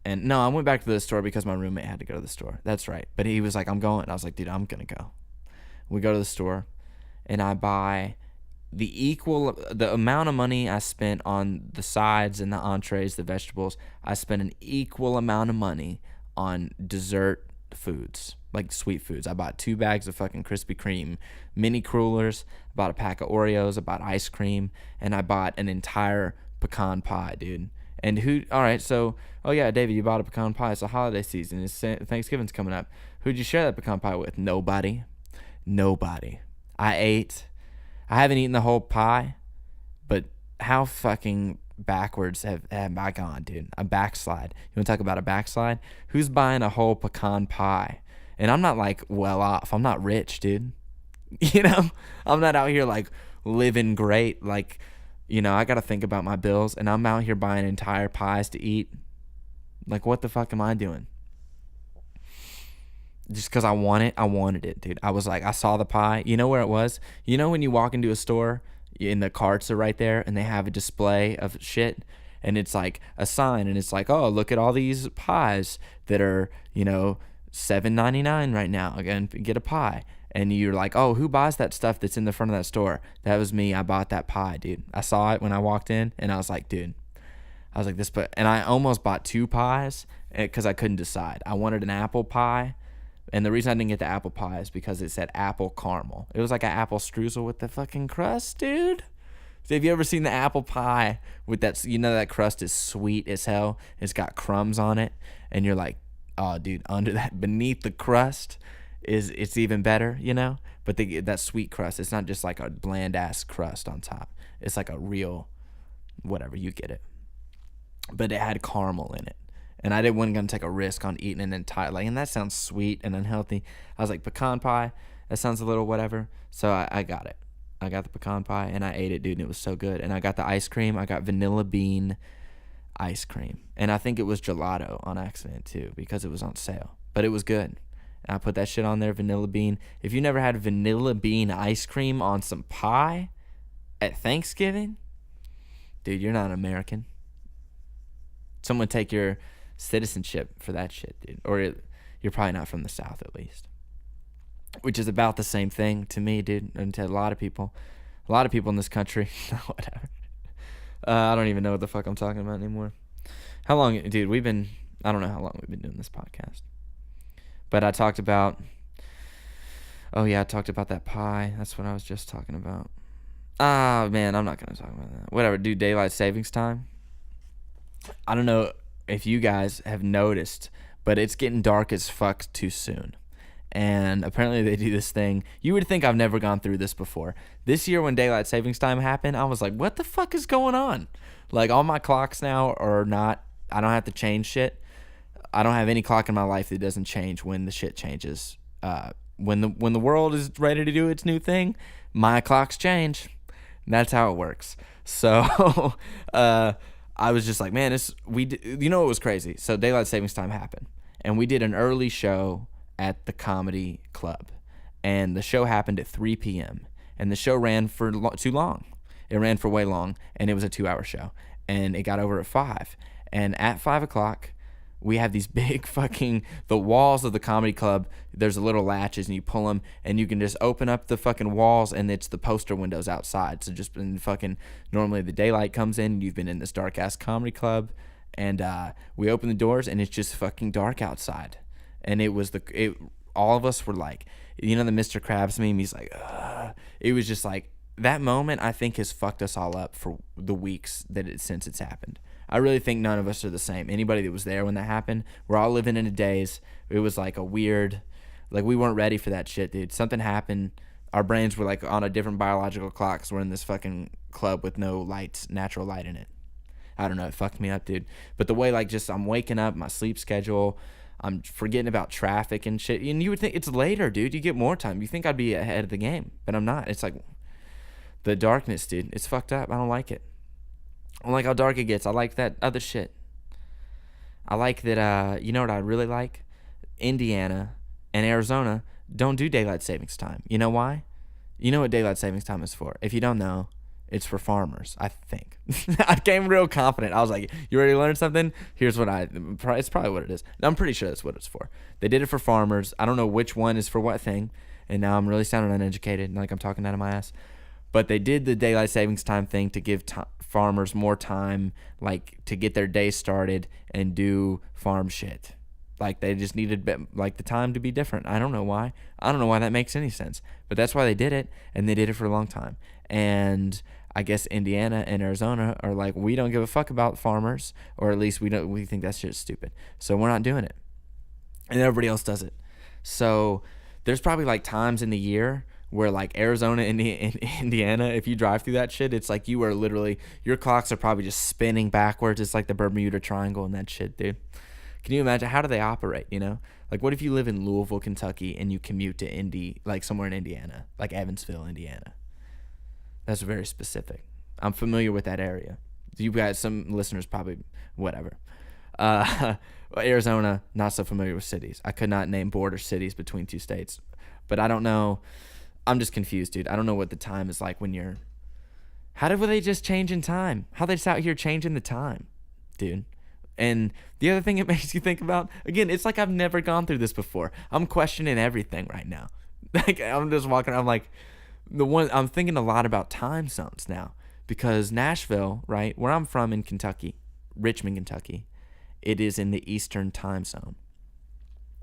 And no, I went back to the store because my roommate had to go to the store. That's right. But he was like, I'm going. I was like, dude, I'm gonna go. We go to the store, and I buy the amount of money I spent on the sides and the entrees, the vegetables. I spent an equal amount of money on dessert foods, like sweet foods. I bought 2 bags of fucking Krispy Kreme mini crullers, I bought a pack of Oreos, I bought ice cream, and I bought an entire pecan pie, dude. And oh yeah, David, you bought a pecan pie. It's a holiday season. Thanksgiving's coming up. Who'd you share that pecan pie with? Nobody. I haven't eaten the whole pie, but how fucking backwards have I gone, dude? A backslide. You want to talk about a backslide? Who's buying a whole pecan pie? And I'm not like well off. I'm not rich, dude. You know, I'm not out here like living great. Like, you know, I got to think about my bills, and I'm out here buying entire pies to eat. Like, what the fuck am I doing? Just because I wanted it, dude. I was like, I saw the pie. You know where it was? You know when you walk into a store and the carts are right there and they have a display of shit, and it's like a sign, and it's like, oh, look at all these pies that are, you know, $7.99 right now. Again, get a pie. And you're like, oh, who buys that stuff that's in the front of that store? That was me. I bought that pie, dude. I saw it when I walked in, and I was like, dude. I was like, and I almost bought 2 pies because I couldn't decide. I wanted an apple pie. And the reason I didn't get the apple pie is because it said apple caramel. It was like an apple streusel with the fucking crust, dude. So have you ever seen the apple pie with that? You know that crust is sweet as hell. It's got crumbs on it. And you're like, oh, dude, under that, beneath the crust, it's even better, you know? But that sweet crust, it's not just like a bland-ass crust on top. It's like a real, whatever, you get it. But it had caramel in it. And I wasn't going to take a risk on eating an entire, and that sounds sweet and unhealthy. I was like, pecan pie, that sounds a little whatever. So I got it. I got the pecan pie, and I ate it, dude, and it was so good. And I got the ice cream. I got vanilla bean ice cream. And I think it was gelato on accident, too, because it was on sale. But it was good. And I put that shit on there, vanilla bean. If you never had vanilla bean ice cream on some pie at Thanksgiving, dude, you're not an American. Someone take your citizenship for that shit, dude. Or you're probably not from the South, at least. Which is about the same thing to me, dude, and to a lot of people. A lot of people in this country. Whatever. I don't even know what the fuck I'm talking about anymore. How long, dude, I don't know how long we've been doing this podcast. But I talked about that pie. That's what I was just talking about. Ah, man, I'm not going to talk about that. Whatever, dude, daylight savings time. I don't know if you guys have noticed, but it's getting dark as fuck too soon. And apparently they do this thing. You would think I've never gone through this before. This year when daylight savings time happened, I was like, what the fuck is going on? Like, all my clocks now are not, I don't have to change shit. I don't have any clock in my life that doesn't change when the shit changes. When the world is ready to do its new thing, my clocks change. That's how it works. So I was just like, man, you know, it was crazy. So daylight savings time happened, and we did an early show at the comedy club, and the show happened at 3 p.m. and the show ran for too long. It ran for way long, and it was a 2-hour show, and it got over at 5. And at 5 o'clock, we have these big fucking, the walls of the comedy club, there's a little latches, and you pull them, and you can just open up the fucking walls, and it's the poster windows outside. So just in fucking, normally the daylight comes in, you've been in this dark-ass comedy club, and we open the doors, and it's just fucking dark outside. And all of us were like, you know the Mr. Krabs meme? He's like, ugh. It was just like, that moment, I think, has fucked us all up for the weeks since it's happened. I really think none of us are the same. Anybody that was there when that happened, we're all living in a daze. It was like a weird, like we weren't ready for that shit, dude. Something happened. Our brains were like on a different biological clock. So we're in this fucking club with no lights, natural light in it. I don't know. It fucked me up, dude. But the way, like, just I'm waking up, my sleep schedule, I'm forgetting about traffic and shit. And you would think it's later, dude. You get more time. You think I'd be ahead of the game, but I'm not. It's like the darkness, dude. It's fucked up. I don't like it. I don't like how dark it gets. I like that other shit. I like that, you know what I really like? Indiana and Arizona don't do daylight savings time. You know why? You know what daylight savings time is for. If you don't know, it's for farmers, I think. I came real confident. I was like, you ready to learn something? Here's what it's probably what it is. I'm pretty sure that's what it's for. They did it for farmers. I don't know which one is for what thing. And now I'm really sounding uneducated, like I'm talking out of my ass. But they did the daylight savings time thing to give farmers more time, like, to get their day started and do farm shit. Like, they just needed, like, the time to be different. I don't know why. I don't know why that makes any sense. But that's why they did it, and they did it for a long time. And I guess Indiana and Arizona are like, we don't give a fuck about farmers, or at least we think that shit's stupid. So we're not doing it. And everybody else does it. So there's probably, like, times in the year where, like, Arizona and Indiana, if you drive through that shit, it's like you are literally, your clocks are probably just spinning backwards. It's like the Bermuda Triangle and that shit, dude. Can you imagine? How do they operate, you know? Like, what if you live in Louisville, Kentucky, and you commute to like somewhere in Indiana, like Evansville, Indiana? That's very specific. I'm familiar with that area. You guys, some listeners probably, whatever. Arizona, not so familiar with cities. I could not name border cities between two states. But I don't know. I'm just confused, dude. I don't know what the time is like when you're... How did they just change in time? How they just out here changing the time, dude? And the other thing it makes you think about, again, it's like I've never gone through this before. I'm questioning everything right now. Like, I'm just walking around, I'm like, I'm thinking a lot about time zones now. Because Nashville, right, where I'm from in Kentucky, Richmond, Kentucky, it is in the Eastern time zone.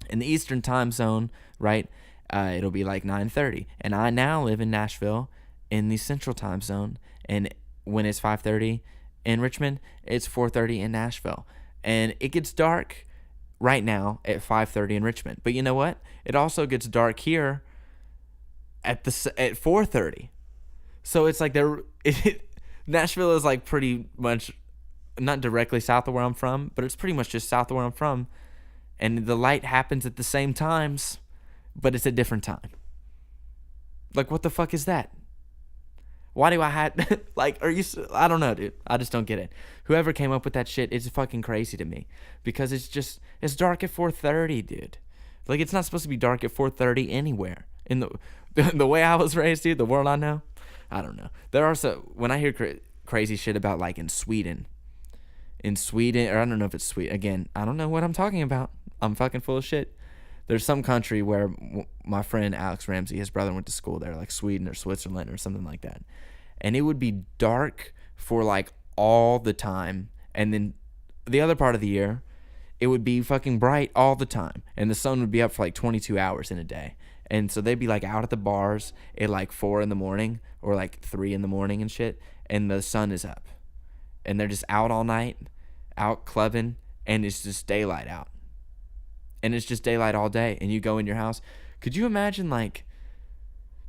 In the Eastern time zone, right, it'll be like 9:30. And I now live in Nashville in the Central time zone. And when it's 5:30 in Richmond, it's 4:30 in Nashville. And it gets dark right now at 5:30 in Richmond. But you know what? It also gets dark here at 4:30. So it's like Nashville is like pretty much not directly south of where I'm from, but it's pretty much just south of where I'm from. And the light happens at the same times, but it's a different time. Like, what the fuck is that? Why do I have... like, I don't know, dude. I just don't get it. Whoever came up with that shit is fucking crazy to me. Because it's dark at 4:30, dude. Like, it's not supposed to be dark at 4:30 anywhere. In the way I was raised, dude, the world I know, I don't know. There are when I hear crazy shit about, like, in Sweden, or I don't know if it's Sweden. Again, I don't know what I'm talking about. I'm fucking full of shit. There's some country where my friend Alex Ramsey, his brother went to school there, like Sweden or Switzerland or something like that. And it would be dark for like all the time. And then the other part of the year, it would be fucking bright all the time. And the sun would be up for like 22 hours in a day. And so they'd be like out at the bars at like 4 in the morning or like 3 in the morning and shit. And the sun is up. And they're just out all night, out clubbing, and it's just daylight out. And it's just daylight all day. And you go in your house. Could you imagine like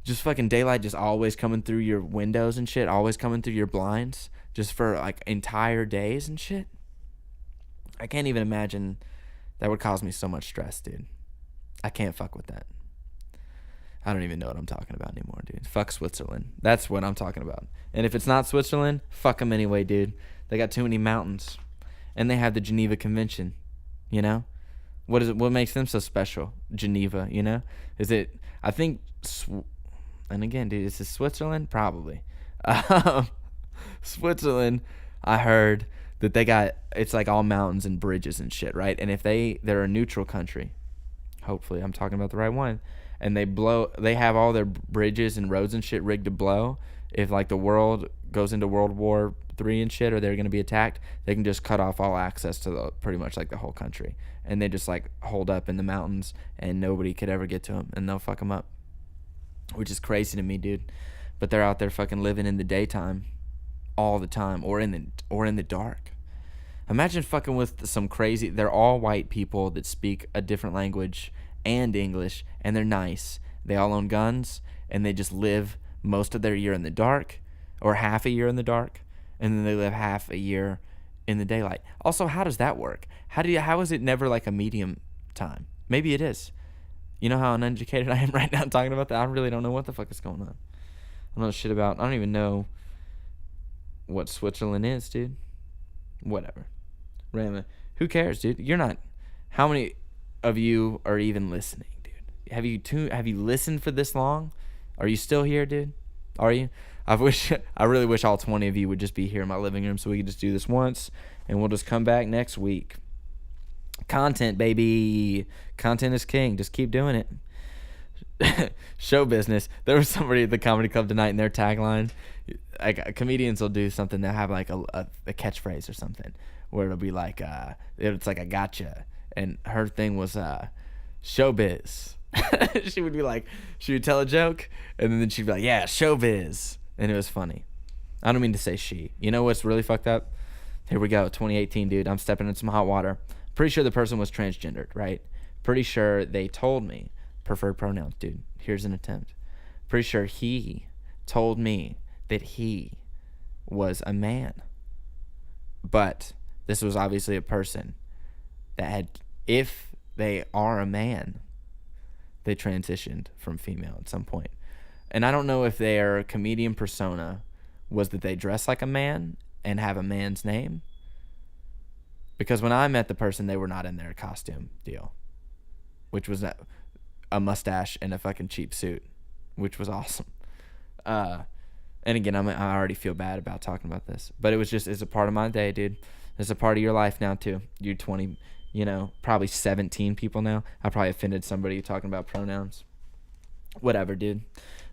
just fucking daylight just always coming through your windows and shit, always coming through your blinds just for like entire days and shit? I can't even imagine. That would cause me so much stress, dude. I can't fuck with that. I don't even know what I'm talking about anymore, dude. Fuck Switzerland. That's what I'm talking about. And if it's not Switzerland, fuck them anyway, dude. They got too many mountains. And they have the Geneva Convention, you know? What is it? What makes them so special? Geneva, you know? Is it, I think, and again, dude, is it Switzerland? Probably. Switzerland, I heard that they got, it's like all mountains and bridges and shit, right? And if they're a neutral country, hopefully I'm talking about the right one, and they have all their bridges and roads and shit rigged to blow. If like the world goes into World War III and shit, or they're going to be attacked, they can just cut off all access to pretty much like the whole country. And they just like hold up in the mountains and nobody could ever get to them, and they'll fuck them up. Which is crazy to me, dude. But they're out there fucking living in the daytime all the time, or in the dark. Imagine fucking with some crazy, they're all white people that speak a different language and English, and they're nice. They all own guns, and they just live most of their year in the dark, or half a year in the dark, and then they live half a year in the daylight. Also, how does that work? How is it never like a medium time? Maybe it is. You know how uneducated I am right now talking about that? I really don't know what the fuck is going on. I don't know shit about, I don't even know what Switzerland is, dude. Whatever. Random. Who cares, dude? You're not. How many of you are even listening, dude? Have you listened for this long? Are you still here, dude? Are you? I really wish all 20 of you would just be here in my living room so we could just do this once, and we'll just come back next week. Content, baby. Content is king. Just keep doing it. Show business. There was somebody at the comedy club tonight, and their tagline, like comedians will do something. They'll have like a catchphrase or something where it'll be like, it's like a gotcha. And her thing was showbiz. She would tell a joke, and then she'd be like, yeah, showbiz. And it was funny. I don't mean to say she. You know what's really fucked up? Here we go, 2018, dude. I'm stepping in some hot water. Pretty sure the person was transgendered, right? Pretty sure they told me preferred pronouns, dude. Here's an attempt. Pretty sure he told me that he was a man. But this was obviously a person that had, if they are a man, they transitioned from female at some point. And I don't know if their comedian persona was that they dress like a man and have a man's name. Because when I met the person, they were not in their costume deal, which was a mustache and a fucking cheap suit, which was awesome. And again, I already feel bad about talking about this, but it's a part of my day, dude. It's a part of your life now too. You're 20, probably 17 people now. I probably offended somebody talking about pronouns. Whatever, dude.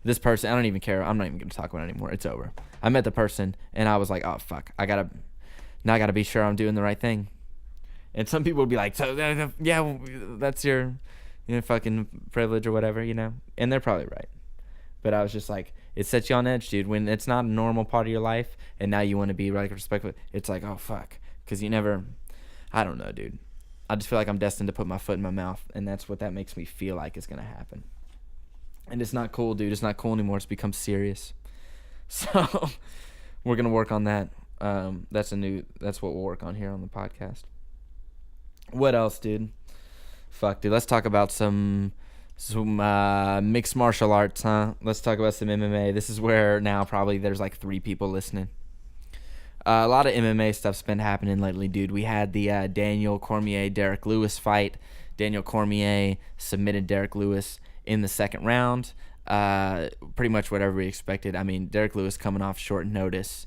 This person, I don't even care. I'm not even going to talk about it anymore. It's over. I met the person, and I was like, oh, fuck. I got to be sure I'm doing the right thing. And some people would be like, so, yeah, that's your fucking privilege or whatever, And they're probably right. But I was just like, it sets you on edge, dude. When it's not a normal part of your life, and now you want to be like respectful, it's like, oh, fuck. Because you never, I don't know, dude. I just feel like I'm destined to put my foot in my mouth, and that's what that makes me feel like is going to happen. And it's not cool, dude. It's not cool anymore. It's become serious. So we're going to work on that. That's what we'll work on here on the podcast. What else, dude? Fuck, dude. Let's talk about some mixed martial arts, huh? Let's talk about some MMA. This is where now probably there's like 3 people listening. A lot of MMA stuff's been happening lately, dude. We had the Daniel Cormier-Derek Lewis fight. Daniel Cormier submitted Derek Lewis in the second round. Pretty much what everybody expected. I mean, Derek Lewis coming off short notice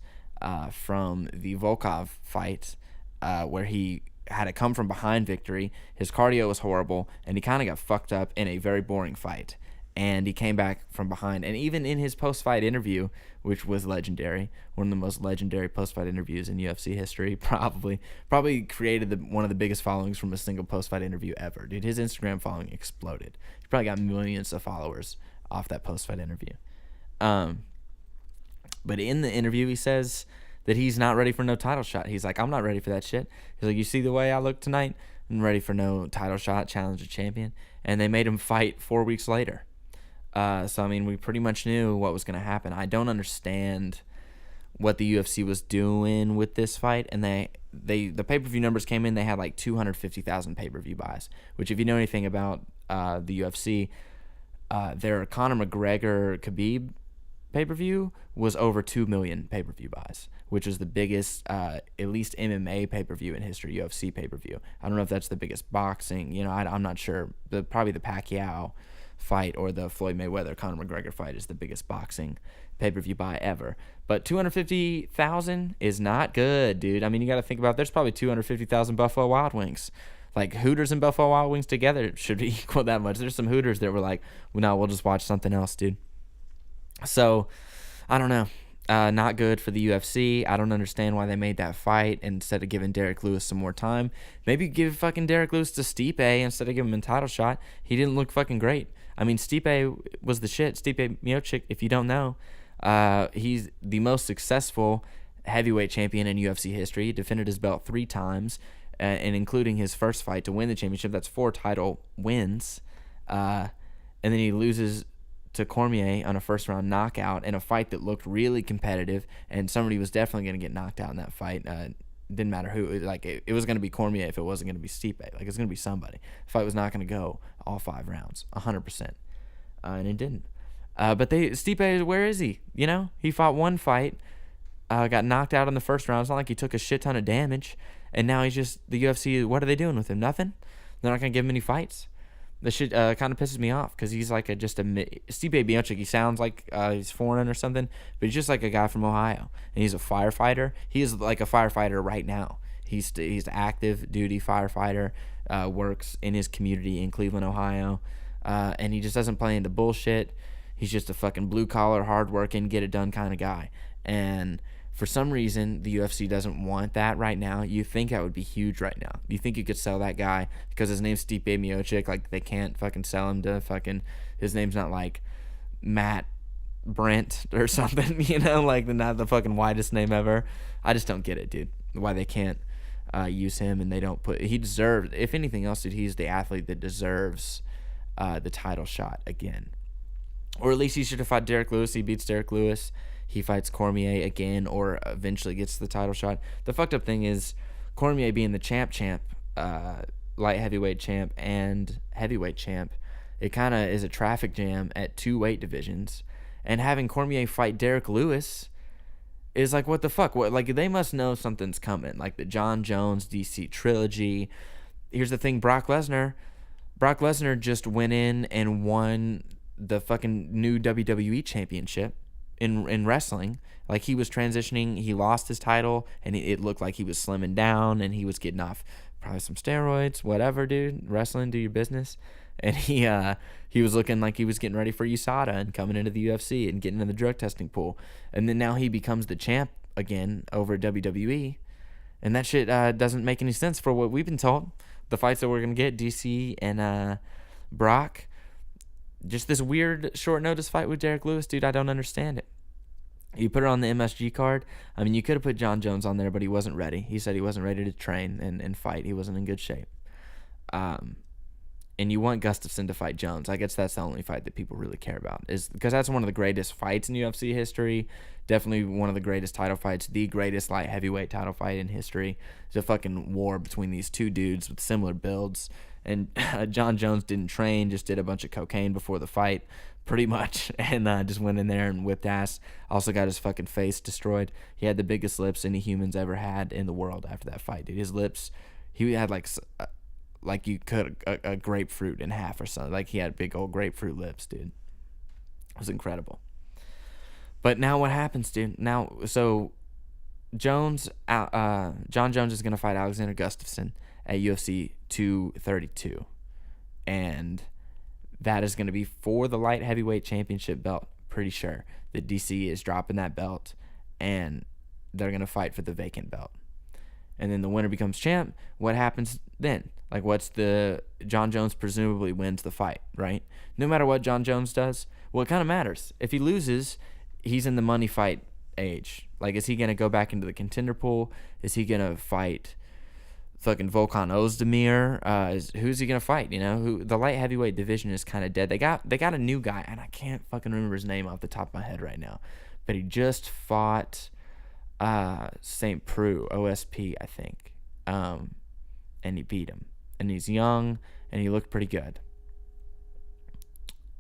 from the Volkov fight where he had a come from behind victory. His cardio was horrible, and he kind of got fucked up in a very boring fight. and he came back from behind. And even in his post-fight interview, which was legendary, one of the most legendary post-fight interviews in UFC history, probably created one of the biggest followings from a single post-fight interview ever. Dude, his Instagram following exploded. He probably got millions of followers off that post-fight interview. But in the interview, he says that he's not ready for no title shot. He's like, I'm not ready for that shit. He's like, you see the way I look tonight? I'm ready for no title shot, challenger champion. And they made him fight 4 weeks later. So, I mean, we pretty much knew what was going to happen. I don't understand what the UFC was doing with this fight. And the pay-per-view numbers came in. They had like 250,000 pay-per-view buys, which if you know anything about the UFC, their Conor McGregor-Khabib pay-per-view was over 2 million pay-per-view buys, which is the biggest, at least MMA pay-per-view in history, UFC pay-per-view. I don't know if that's the biggest boxing. I'm not sure. Probably the Pacquiao fight or the Floyd Mayweather-Conor McGregor fight is the biggest boxing pay-per-view buy ever. But 250,000 is not good, dude. I mean, you got to think about there's probably 250,000 Buffalo Wild Wings. Like, Hooters and Buffalo Wild Wings together should be equal that much. There's some Hooters that were like, well, no, we'll just watch something else, dude. So, I don't know. Not good for the UFC. I don't understand why they made that fight instead of giving Derek Lewis some more time. Maybe give fucking Derek Lewis to Stipe instead of giving him a title shot. He didn't look fucking great. I mean, Stipe was the shit. Stipe Miocic, if you don't know, he's the most successful heavyweight champion in UFC history. He defended his belt 3 times, and including his first fight to win the championship. That's 4 title wins. And then he loses to Cormier on a first-round knockout in a fight that looked really competitive, and somebody was definitely going to get knocked out in that fight. Didn't matter who. Like, it was going to be Cormier if it wasn't going to be Stipe. Like, it was going to be somebody. The fight was not going to go all 5 rounds, 100%. And it didn't. But Stipe, where is he? He fought one fight, got knocked out in the first round. It's not like he took a shit ton of damage, and now he's just, the UFC, what are they doing with him? Nothing? They're not going to give him any fights? This shit kind of pisses me off because he's like Stipe Miocic. He sounds like he's foreign or something, but he's just like a guy from Ohio, and he's a firefighter. He is like a firefighter right now. He's an active duty firefighter, works in his community in Cleveland, Ohio, and he just doesn't play into bullshit. He's just a fucking blue collar, hard working, get it done kind of guy. And for some reason, the UFC doesn't want that right now. You think that would be huge right now. You think you could sell that guy because his name's Stipe Miocic. Like, they can't fucking sell him to fucking, his name's not like Matt Brent or something, like not the fucking widest name ever. I just don't get it, dude. Why they can't use him and they don't he deserves, if anything else, dude, he's the athlete that deserves the title shot again. Or at least he should have fought Derek Lewis. He beats Derek Lewis. He fights Cormier again or eventually gets the title shot. The fucked up thing is Cormier being the champ, light heavyweight champ and heavyweight champ, it kind of is a traffic jam at 2 weight divisions. And having Cormier fight Derek Lewis is like, what the fuck? What, like, they must know something's coming. Like the John Jones DC trilogy. Here's the thing, Brock Lesnar just went in and won the fucking new WWE championship in wrestling. Like, he was transitioning, he lost his title, and it looked like he was slimming down, and he was getting off probably some steroids, whatever, dude. Wrestling, do your business. And he was looking like he was getting ready for USADA and coming into the UFC and getting in the drug testing pool. And then now he becomes the champ again over WWE. And that shit doesn't make any sense for what we've been told. The fights that we're going to get, DC and Brock. Just this weird short notice fight with Derek Lewis, dude, I don't understand it. You put it on the MSG card. I mean, you could have put John Jones on there, but he wasn't ready. He said he wasn't ready to train and fight. He wasn't in good shape. And you want Gustafsson to fight Jones. I guess that's the only fight that people really care about, is because that's one of the greatest fights in UFC history. Definitely one of the greatest title fights, the greatest light heavyweight title fight in history. It's a fucking war between these two dudes with similar builds. And John Jones didn't train, just did a bunch of cocaine before the fight, pretty much, and just went in there and whipped ass. Also got his fucking face destroyed. He had the biggest lips any humans ever had in the world after that fight, dude. His lips, he had like you cut a grapefruit in half or something. Like, he had big old grapefruit lips, dude. It was incredible. But now what happens, dude? Now, so John Jones is going to fight Alexander Gustafsson at UFC 232. And that is going to be for the light heavyweight championship belt. Pretty sure that DC is dropping that belt, and they're going to fight for the vacant belt. And then the winner becomes champ. What happens then? Like, John Jones presumably wins the fight, right? No matter what John Jones does, well, it kind of matters. If he loses, he's in the money fight age. Like, is he going to go back into the contender pool? Is he going to fight fucking Volkan Ozdemir? Who's he going to fight? The light heavyweight division is kind of dead. They got a new guy, and I can't fucking remember his name off the top of my head right now. But he just fought St. Preux, OSP, I think. And he beat him. And he's young, and he looked pretty good.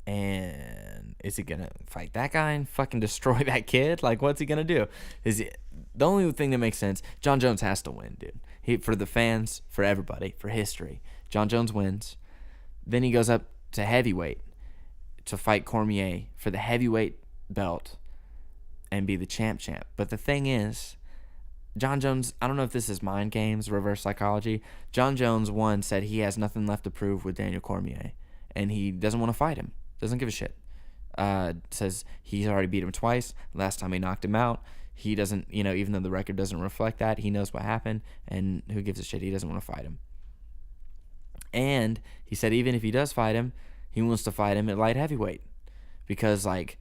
And is he going to fight that guy and fucking destroy that kid? Like, what's he going to do? The only thing that makes sense, John Jones has to win, dude. For the fans, for everybody, for history. John Jones wins. Then he goes up to heavyweight to fight Cormier for the heavyweight belt and be the champ. But the thing is, John Jones, I don't know if this is mind games, reverse psychology. John Jones, said he has nothing left to prove with Daniel Cormier, and he doesn't want to fight him. Doesn't give a shit. Says he's already beat him twice. Last time he knocked him out. He doesn't, even though the record doesn't reflect that, he knows what happened, and who gives a shit? He doesn't want to fight him. And he said even if he does fight him, he wants to fight him at light heavyweight because, like,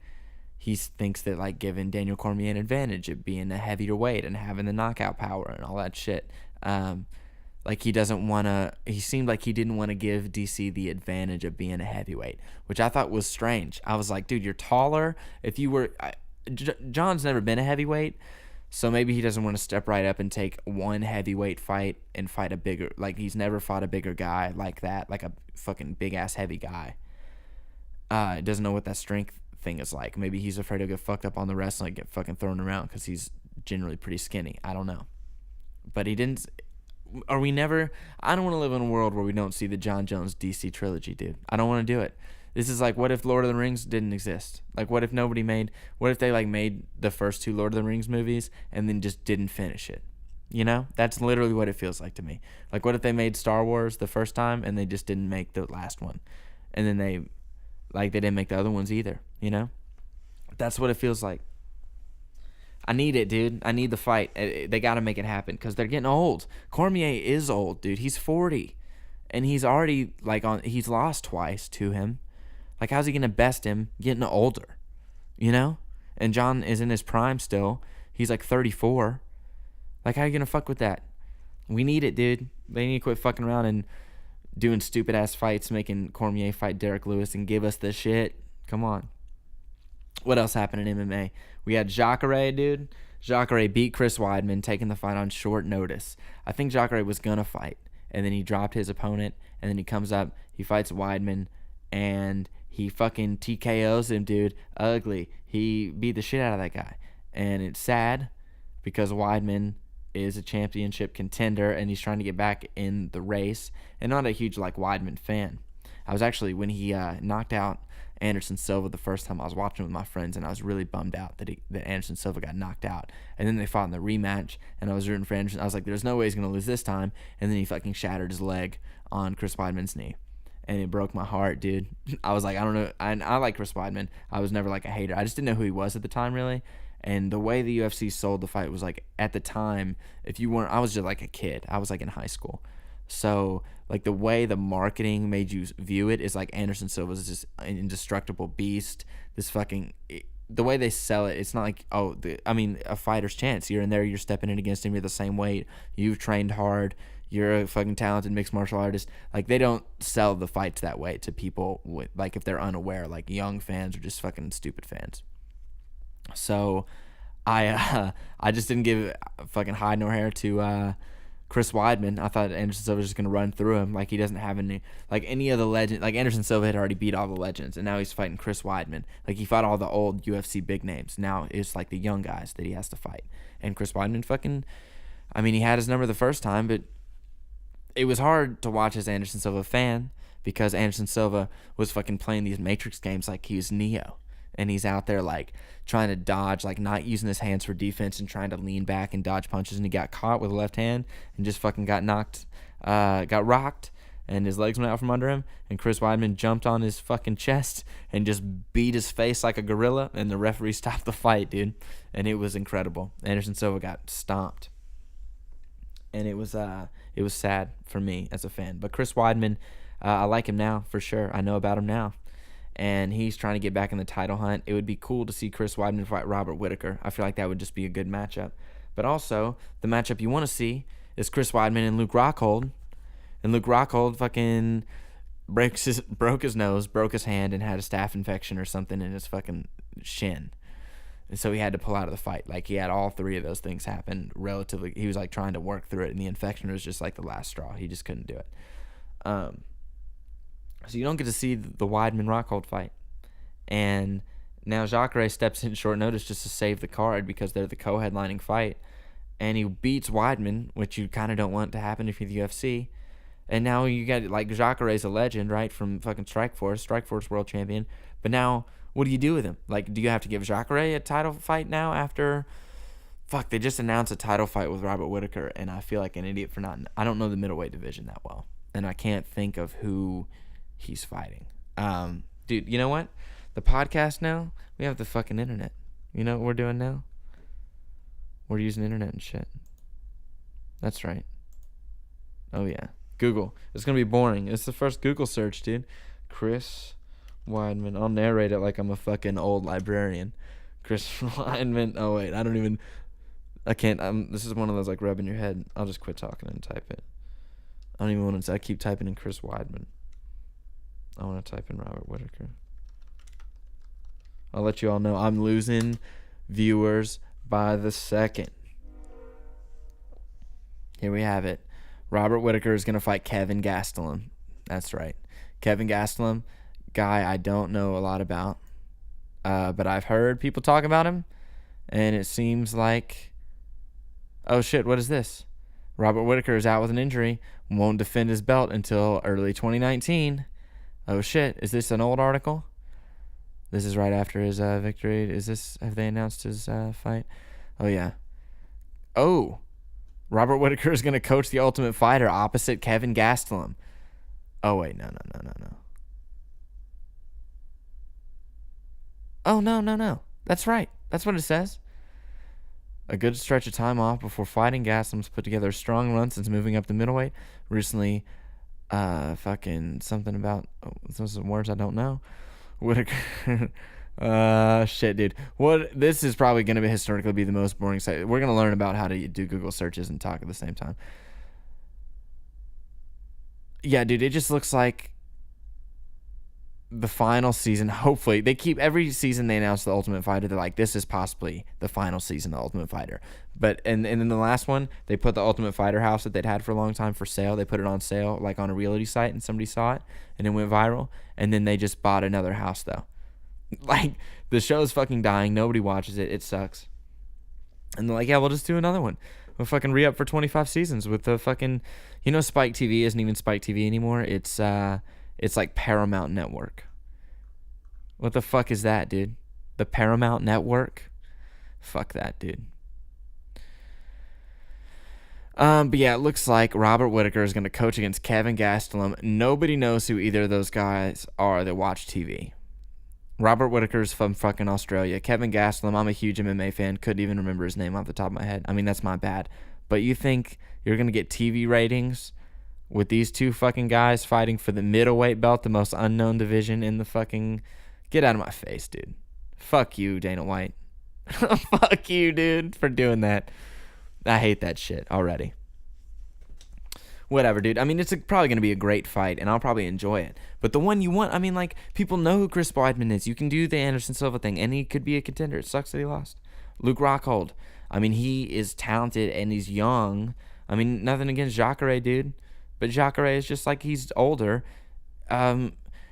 he thinks that, like, giving Daniel Cormier an advantage of being a heavier weight and having the knockout power and all that shit. Like, he seemed like he didn't want to give DC the advantage of being a heavyweight, which I thought was strange. I was like, dude, you're taller. John's never been a heavyweight, so maybe he doesn't want to step right up and take one heavyweight fight and fight a bigger, like, he's never fought a bigger guy like that, like a fucking big-ass heavy guy. Doesn't know what that strength thing is like. Maybe he's afraid to get fucked up on the wrestling and get fucking thrown around because he's generally pretty skinny. I don't know. But he didn't... I don't want to live in a world where we don't see the John Jones DC trilogy, dude. I don't want to do it. This is like, what if Lord of the Rings didn't exist? Like, what if they, like, made the first two Lord of the Rings movies and then just didn't finish it? That's literally what it feels like to me. Like, what if they made Star Wars the first time and they just didn't make the last one? And then they didn't make the other ones either, That's what it feels like. I need it, dude. I need the fight. They got to make it happen because they're getting old. Cormier is old, dude. He's 40. And he's already, he's lost twice to him. Like, how's he going to best him getting older? And John is in his prime still. He's, 34. Like, how are you going to fuck with that? We need it, dude. They need to quit fucking around and doing stupid-ass fights, making Cormier fight Derek Lewis and give us the shit. Come on. What else happened in MMA? We had Jacare, dude. Jacare beat Chris Weidman, taking the fight on short notice. I think Jacare was going to fight, and then he dropped his opponent, and then he comes up, he fights Weidman, and he fucking TKOs him, dude. Ugly. He beat the shit out of that guy. And it's sad because Weidman is a championship contender, and he's trying to get back in the race, and not a huge, Weidman fan. I was actually, when he knocked out Anderson Silva the first time, I was watching with my friends, and I was really bummed out that Anderson Silva got knocked out. And then they fought in the rematch, and I was rooting for Anderson. I was like, there's no way he's going to lose this time. And then he fucking shattered his leg on Chris Weidman's knee. And it broke my heart, dude. I was like, I don't know. I like Chris Weidman. I was never, a hater. I just didn't know who he was at the time, really. And the way the UFC sold the fight was, at the time, if you weren't, I was just, a kid. I was, in high school. So, the way the marketing made you view it is, Anderson Silva's just an indestructible beast. This fucking... the way they sell it, it's not a fighter's chance. You're in there, you're stepping in against him, you're the same weight, you've trained hard, you're a fucking talented mixed martial artist. They don't sell the fights that way to people, with, if they're unaware, young fans or just fucking stupid fans. So, I just didn't give fucking hide nor hair to Chris Weidman. I thought Anderson Silva was just going to run through him. He doesn't have any of the legends. Anderson Silva had already beat all the legends, and now he's fighting Chris Weidman. He fought all the old UFC big names. Now it's the young guys that he has to fight. And Chris Weidman he had his number the first time, but it was hard to watch as Anderson Silva fan because Anderson Silva was fucking playing these Matrix games like he was Neo. And he's out there, trying to dodge, not using his hands for defense and trying to lean back and dodge punches. And he got caught with a left hand and just fucking got rocked. and his legs went out from under him, and Chris Weidman jumped on his fucking chest and just beat his face like a gorilla, and the referee stopped the fight, dude. And it was incredible. Anderson Silva got stomped. And it was sad for me as a fan. But Chris Weidman, I like him now for sure. I know about him now. And he's trying to get back in the title hunt. It would be cool to see Chris Weidman fight Robert Whittaker. I feel like that would just be a good matchup. But also, the matchup you want to see is Chris Weidman and Luke Rockhold. And Luke Rockhold fucking broke his nose, broke his hand, and had a staph infection or something in his fucking shin. And so he had to pull out of the fight. Like, he had all three of those things happen relatively. He was, like, trying to work through it, and the infection was just, like, the last straw. He just couldn't do it. So you don't get to see the Weidman-Rockhold fight. And now Jacare steps in short notice just to save the card because they're the co-headlining fight. And he beats Weidman, which you kind of don't want to happen if you're the UFC. And now you got, like, Jacare's a legend, right, from fucking Strikeforce world champion. But now, what do you do with him? Like, do you have to give Jacare a title fight now after... Fuck, they just announced a title fight with Robert Whittaker, and I feel like an idiot for not... I don't know the middleweight division that well. And I can't think of who he's fighting. Dude, you know what? The podcast now, we have the fucking internet. You know what we're doing now? We're using internet and shit. That's right. Oh, yeah. Google. It's going to be boring. It's the first Google search, dude. Chris Weidman. I'll narrate it like I'm a fucking old librarian. Chris Weidman. Oh, wait. I can't. This is one of those, like, rubbing your head. I'll just quit talking and type it. I don't even want to. I keep typing in Chris Weidman. I want to type in Robert Whittaker. I'll let you all know I'm losing viewers by the second. Here we have it. Robert Whittaker is going to fight Kevin Gastelum. That's right. Kevin Gastelum, guy I don't know a lot about. But I've heard people talk about him. And it seems like... Oh, shit, what is this? Robert Whittaker is out with an injury. Won't defend his belt until early 2019. Oh, shit. Is this an old article? This is right after his victory. Have they announced his fight? Oh, yeah. Oh. Robert Whittaker is going to coach the Ultimate Fighter opposite Kevin Gastelum. Oh, wait. No. Oh, no. That's right. That's what it says. A good stretch of time off before fighting. Gastelum's put together a strong run since moving up to middleweight. Recently, fucking something about... Oh, those are words I don't know. Whittaker... shit, dude. This is probably going to historically be the most boring site. We're going to learn about how to do Google searches and talk at the same time. Yeah, dude, it just looks like the final season. Hopefully, they keep every season they announce the Ultimate Fighter. They're like, this is possibly the final season of the Ultimate Fighter. But and then the last one, they put the Ultimate Fighter house that they'd had for a long time for sale. They put it on sale, like on a realty site, and somebody saw it, and it went viral. And then they just bought another house, though. Like, the show's fucking dying. Nobody watches it. It sucks. And they're like, yeah, we'll just do another one. We'll fucking re-up for 25 seasons with the fucking... You know, Spike TV isn't even Spike TV anymore. It's like Paramount Network. What the fuck is that, dude? The Paramount Network? Fuck that, dude. But yeah, it looks like Robert Whittaker is going to coach against Kevin Gastelum. Nobody knows who either of those guys are that watch TV. Robert Whittaker's from fucking Australia. Kevin Gastelum, I'm a huge MMA fan. Couldn't even remember his name off the top of my head. I mean, that's my bad. But you think you're going to get TV ratings with these two fucking guys fighting for the middleweight belt, the most unknown division in the fucking... Get out of my face, dude. Fuck you, Dana White. Fuck you, dude, for doing that. I hate that shit already. Whatever, dude. I mean, it's probably going to be a great fight, and I'll probably enjoy it. But the one you want, I mean, like, people know who Chris Weidman is. You can do the Anderson Silva thing, and he could be a contender. It sucks that he lost. Luke Rockhold. I mean, he is talented, and he's young. I mean, nothing against Jacare, dude. But Jacare is just like he's older.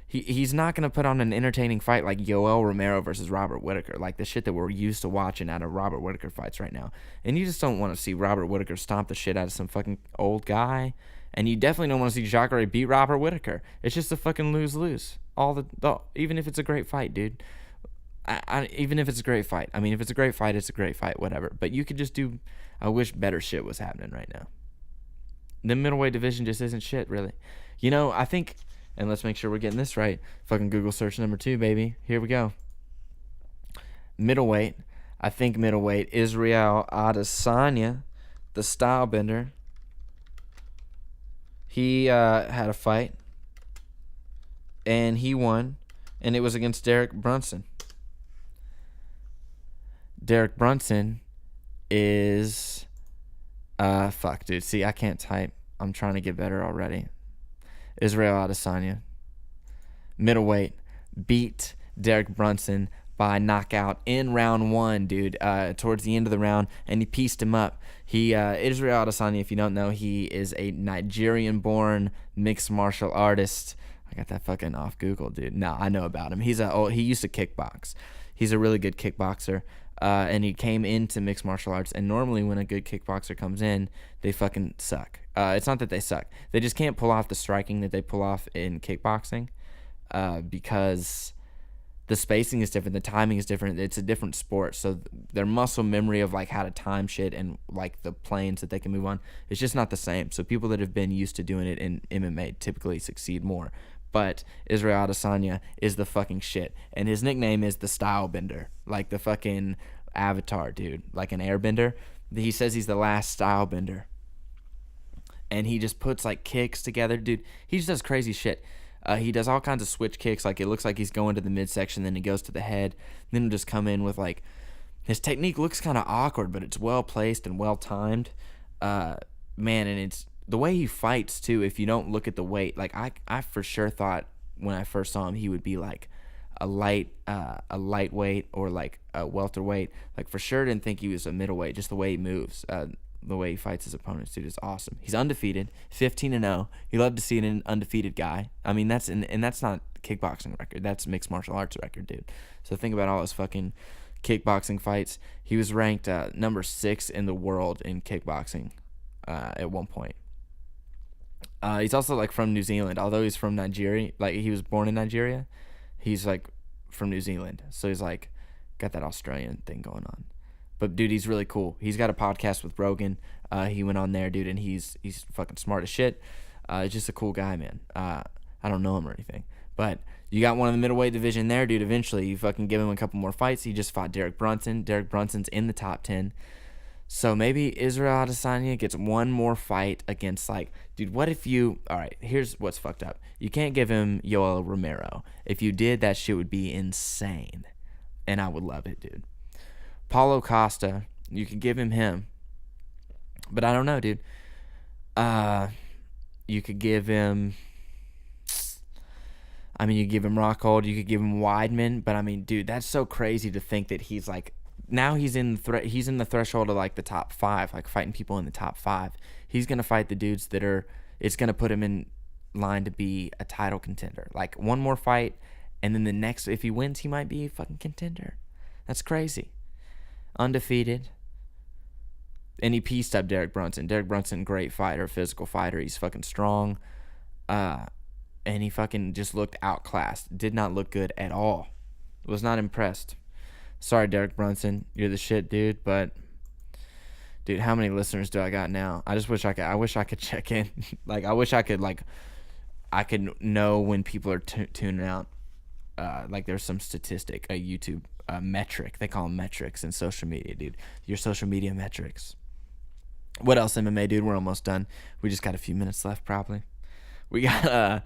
He's not going to put on an entertaining fight like Yoel Romero versus Robert Whittaker, like the shit that we're used to watching out of Robert Whittaker fights right now. And you just don't want to see Robert Whittaker stomp the shit out of some fucking old guy. And you definitely don't want to see Jacare beat Robert Whittaker. It's just a fucking lose-lose. Even if it's a great fight, dude. Even if it's a great fight. I mean, if it's a great fight, it's a great fight, whatever. But you could just do... I wish better shit was happening right now. the middleweight division just isn't shit, really. I think, and let's make sure we're getting this right. Fucking Google search number 2, baby. Here we go. Middleweight. I think middleweight. Israel Adesanya, the style bender. He had a fight, and he won, and it was against Derek Brunson. Derek Brunson is... fuck, dude. See, I can't type. I'm trying to get better already. Israel Adesanya, middleweight, beat Derek Brunson by knockout in round 1, dude, towards the end of the round, and he pieced him up. Israel Adesanya, if you don't know, he is a Nigerian-born mixed martial artist. I got that fucking off Google, dude. No, I know about him. He used to kickbox. He's a really good kickboxer, and he came into mixed martial arts, and normally when a good kickboxer comes in, they fucking suck. It's not that they suck. They just can't pull off the striking that they pull off in kickboxing, because the spacing is different, the timing is different. It's a different sport, so their muscle memory of like how to time shit and like the planes that they can move on, it's just not the same. So people that have been used to doing it in MMA typically succeed more. But Israel Adesanya is the fucking shit, and his nickname is the Style Bender, like the fucking Avatar dude, like an airbender. He says he's the last style bender, and he just puts like kicks together, dude. He just does crazy shit. He does all kinds of switch kicks. Like, it looks like he's going to the midsection, then he goes to the head. Then he'll just come in with, like, his technique looks kind of awkward, but it's well-placed and well-timed. Man, and it's the way he fights, too, if you don't look at the weight. Like, I for sure thought when I first saw him he would be, like, a lightweight or, like, a welterweight. Like, for sure didn't think he was a middleweight, just the way he moves. The way he fights his opponents, dude, is awesome. He's undefeated, 15-0. You love to see an undefeated guy. I mean, that's not kickboxing record. That's mixed martial arts record, dude. So think about all his fucking kickboxing fights. He was ranked number 6 in the world in kickboxing at one point. He's also like from New Zealand, although he's from Nigeria. Like, he was born in Nigeria. He's like from New Zealand, so he's like got that Australian thing going on. But, dude, he's really cool. He's got a podcast with Rogan. He went on there, dude, and he's fucking smart as shit. He's just a cool guy, man. I don't know him or anything. But you got one in the middleweight division there, dude. Eventually, you fucking give him a couple more fights. He just fought Derek Brunson. Derek Brunson's in the top 10. So maybe Israel Adesanya gets one more fight against, like, dude, what if you... All right, here's what's fucked up. You can't give him Yoel Romero. If you did, that shit would be insane. And I would love it, dude. Paulo Costa, you could give him. But I don't know, dude. You could give him... I mean, you give him Rockhold, you could give him Weidman, but I mean, dude, that's so crazy to think that he's like... Now he's in the threshold of like the top 5, like fighting people in the top 5. He's going to fight the dudes that are... It's going to put him in line to be a title contender. Like, one more fight, and then the next... If he wins, he might be a fucking contender. That's crazy. Undefeated, and he pieced up Derek Brunson. Derek Brunson, great fighter, physical fighter. He's fucking strong, and he fucking just looked outclassed. Did not look good at all. Was not impressed. Sorry, Derek Brunson, you're the shit, dude. But, dude, how many listeners do I got now? I just wish I could. I wish I could check in. Like, I wish I could. Like, I could know when people are tuning out. Like, there's some statistic, a YouTube metric. They call them metrics in social media, dude. Your social media metrics. What else, MMA, dude? We're almost done. We just got a few minutes left, probably. We got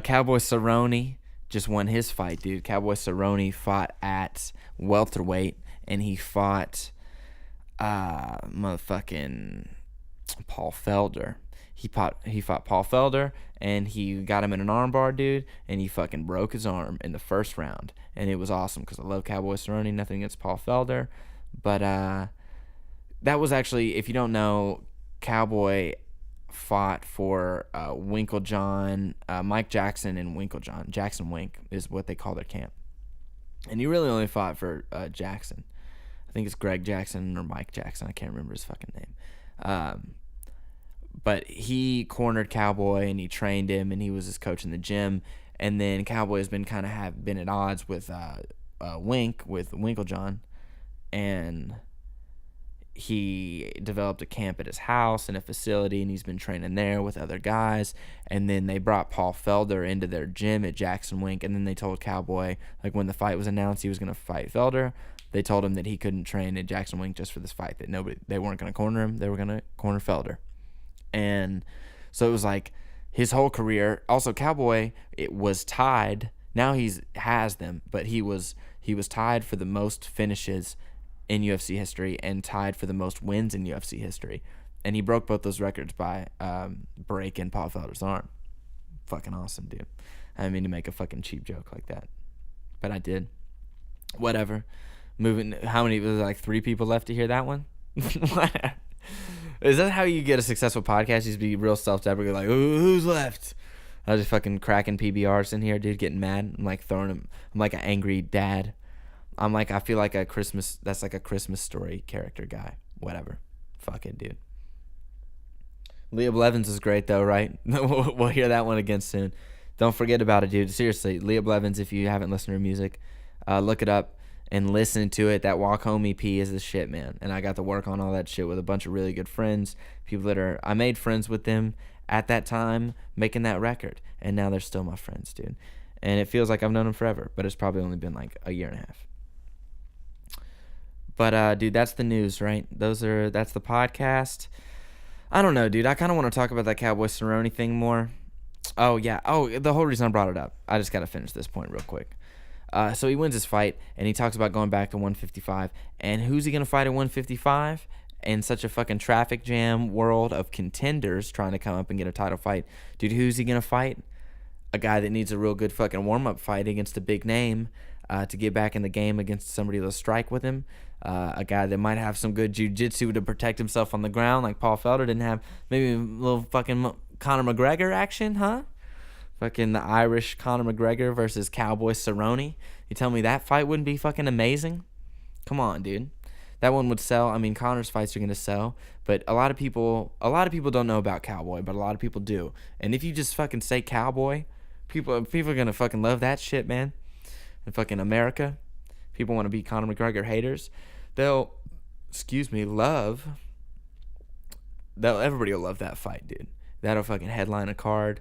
Cowboy Cerrone just won his fight, dude. Cowboy Cerrone fought at welterweight, and he fought motherfucking Paul Felder. He fought Paul Felder, and he got him in an armbar, dude, and he fucking broke his arm in the first round. And it was awesome because I love Cowboy Cerrone, nothing against Paul Felder. But that was actually, if you don't know, Cowboy fought for Winklejohn, Mike Jackson and Winklejohn. Jackson Wink is what they call their camp. And he really only fought for Jackson. I think it's Greg Jackson or Mike Jackson. I can't remember his fucking name. But he cornered Cowboy, and he trained him, and he was his coach in the gym. And then Cowboy has been been at odds with Winklejohn, and he developed a camp at his house and a facility, and he's been training there with other guys. And then they brought Paul Felder into their gym at Jackson Wink, and then they told Cowboy, like when the fight was announced he was going to fight Felder, they told him that he couldn't train at Jackson Wink just for this fight, that they weren't going to corner him, they were going to corner Felder. And so it was like his whole career. Also, Cowboy, it was tied. Now has them, but he was tied for the most finishes in UFC history and tied for the most wins in UFC history. And he broke both those records by breaking Paul Felder's arm. Fucking awesome, dude. I didn't mean to make a fucking cheap joke like that, but I did. Whatever. Moving. How many? Was there like 3 people left to hear that one? Is that how you get a successful podcast? You just be real self-deprecating, like, who's left? I was just fucking cracking PBRs in here, dude, getting mad. I'm like throwing them. I'm like an angry dad. I feel like that's like a Christmas story character guy. Whatever. Fuck it, dude. Leah Blevins is great, though, right? We'll hear that one again soon. Don't forget about it, dude. Seriously, Leah Blevins, if you haven't listened to her music, look it up and listen to it. That Walk Home EP is the shit, man. And I got to work on all that shit with a bunch of really good friends, people that I made friends with them at that time making that record. And now they're still my friends, dude. And it feels like I've known them forever, but it's probably only been like a year and a half. But, dude, that's the news, right? That's the podcast. I don't know, dude. I kind of want to talk about that Cowboy Cerrone thing more. Oh, yeah. Oh, the whole reason I brought it up. I just got to finish this point real quick. So he wins his fight, and he talks about going back to 155. And who's he going to fight at 155? In such a fucking traffic jam world of contenders trying to come up and get a title fight. Dude, who's he going to fight? A guy that needs a real good fucking warm-up fight against a big name to get back in the game against somebody that'll strike with him. A guy that might have some good jiu-jitsu to protect himself on the ground, like Paul Felder didn't have. Maybe a little fucking Conor McGregor action, huh? Fucking the Irish Conor McGregor versus Cowboy Cerrone. You tell me that fight wouldn't be fucking amazing? Come on, dude. That one would sell. I mean, Conor's fights are going to sell, but a lot of people don't know about Cowboy, but a lot of people do. And if you just fucking say Cowboy, people are going to fucking love that shit, man. In fucking America, people want to be Conor McGregor haters. Everybody will love that fight, dude. That'll fucking headline a card.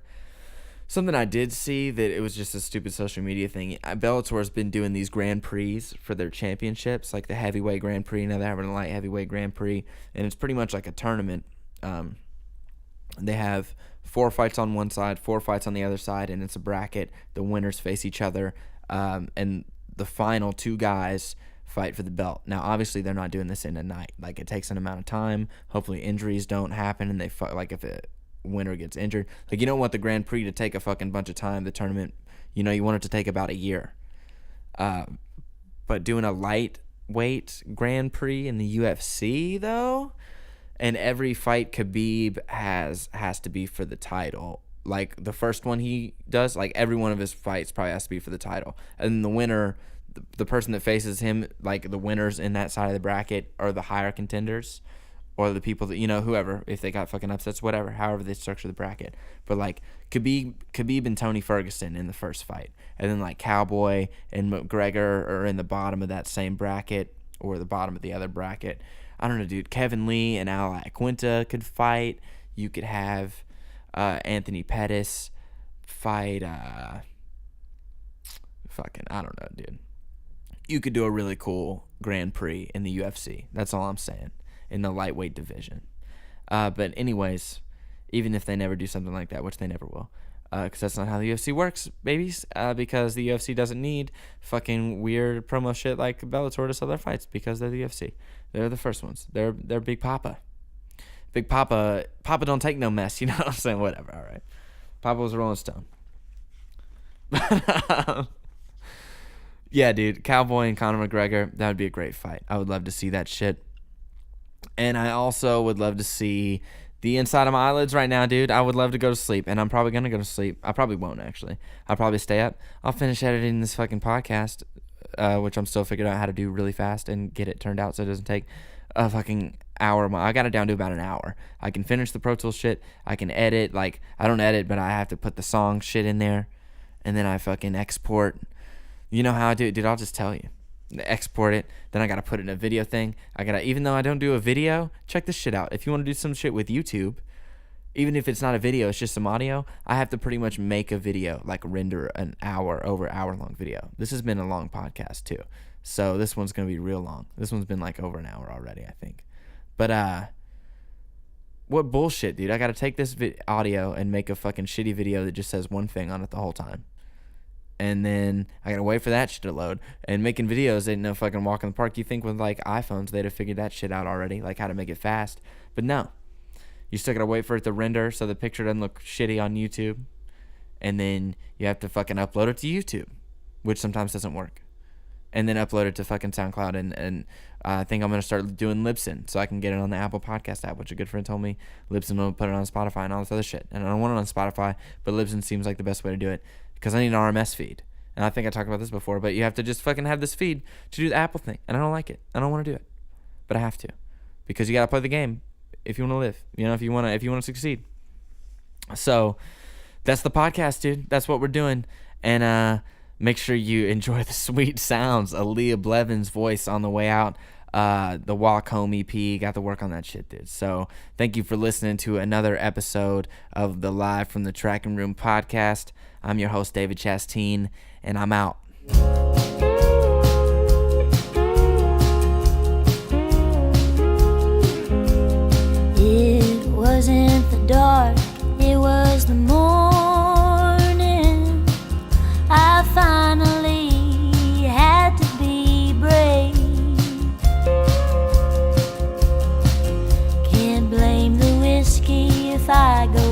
Something I did see that it was just a stupid social media thing. Bellator's been doing these Grand Prix for their championships, like the heavyweight Grand Prix. Now they're having a light heavyweight Grand Prix, and it's pretty much like a tournament. They have 4 fights on one side, 4 fights on the other side, and it's a bracket. The winners face each other, and the final 2 guys fight for the belt. Now, obviously, they're not doing this in a night. Like, it takes an amount of time. Hopefully, injuries don't happen, and they fight. Like, if a winner gets injured, like, you don't want the Grand Prix to take a fucking bunch of time. The tournament, you want it to take about a year. But doing a lightweight Grand Prix in the UFC, though, and every fight Khabib has to be for the title. Like, the first one he does, like, every one of his fights probably has to be for the title. And the winner, the person that faces him, like, the winners in that side of the bracket are the higher contenders, or the people that, whoever, if they got fucking upsets, whatever, however they structure the bracket. But, like, Khabib and Tony Ferguson in the first fight. And then, like, Cowboy and McGregor are in the bottom of that same bracket, or the bottom of the other bracket. I don't know, dude. Kevin Lee and Al Iaquinta could fight. You could have Anthony Pettis fight I don't know, dude. You could do a really cool Grand Prix in the UFC. That's all I'm saying. In the lightweight division. But anyways, even if they never do something like that, which they never will, because that's not how the UFC works, babies, because the UFC doesn't need fucking weird promo shit like Bellator to sell their fights, because they're the UFC. They're the first ones. They're Big Papa. Big Papa don't take no mess, you know what I'm saying? Whatever, all right. Papa was a Rolling Stone. Yeah, dude, Cowboy and Conor McGregor, that would be a great fight. I would love to see that shit. And I also would love to see the inside of my eyelids right now, dude. I would love to go to sleep, and I'm probably going to go to sleep. I probably won't, actually. I'll probably stay up. I'll finish editing this fucking podcast, which I'm still figuring out how to do really fast and get it turned out so it doesn't take a fucking hour. I got it down to about an hour. I can finish the Pro Tools shit. I can edit. Like, I don't edit, but I have to put the song shit in there, and then I fucking export. You know how I do it, dude. I'll just tell you. export it, then I gotta put it in a video thing. Even though I don't do a video, check this shit out. If you want to do some shit with YouTube, even if it's not a video, it's just some audio, I have to pretty much make a video, like render an hour long video. This has been a long podcast too, so this one's gonna be real long. This one's been like over an hour already, I think. But what bullshit, dude. I gotta take this audio and make a fucking shitty video that just says one thing on it the whole time. And then I gotta wait for that shit to load. And making videos ain't no fucking walk in the park. You think with like iPhones they'd have figured that shit out already, like how to make it fast. But no. You still gotta wait for it to render so the picture doesn't look shitty on YouTube. And then you have to fucking upload it to YouTube, which sometimes doesn't work. And then upload it to fucking SoundCloud. And I think I'm gonna start doing Libsyn so I can get it on the Apple Podcast app, which a good friend told me Libsyn will put it on Spotify and all this other shit. And I don't want it on Spotify, but Libsyn seems like the best way to do it because I need an RMS feed. And I think I talked about this before, but you have to just fucking have this feed to do the Apple thing. And I don't like it. I don't want to do it, but I have to because you gotta play the game if you want to live. You know, if you want to succeed. So that's the podcast, dude. That's what we're doing. And make sure you enjoy the sweet sounds of Leah Blevin's voice on the way out. The Walk Home EP, got to work on that shit, dude. So thank you for listening to another episode of the Live from the Tracking Room podcast. I'm your host, David Chasteen, and I'm out.
It wasn't the dark, it was the morning. I finally had to be brave. Can't blame the whiskey if I go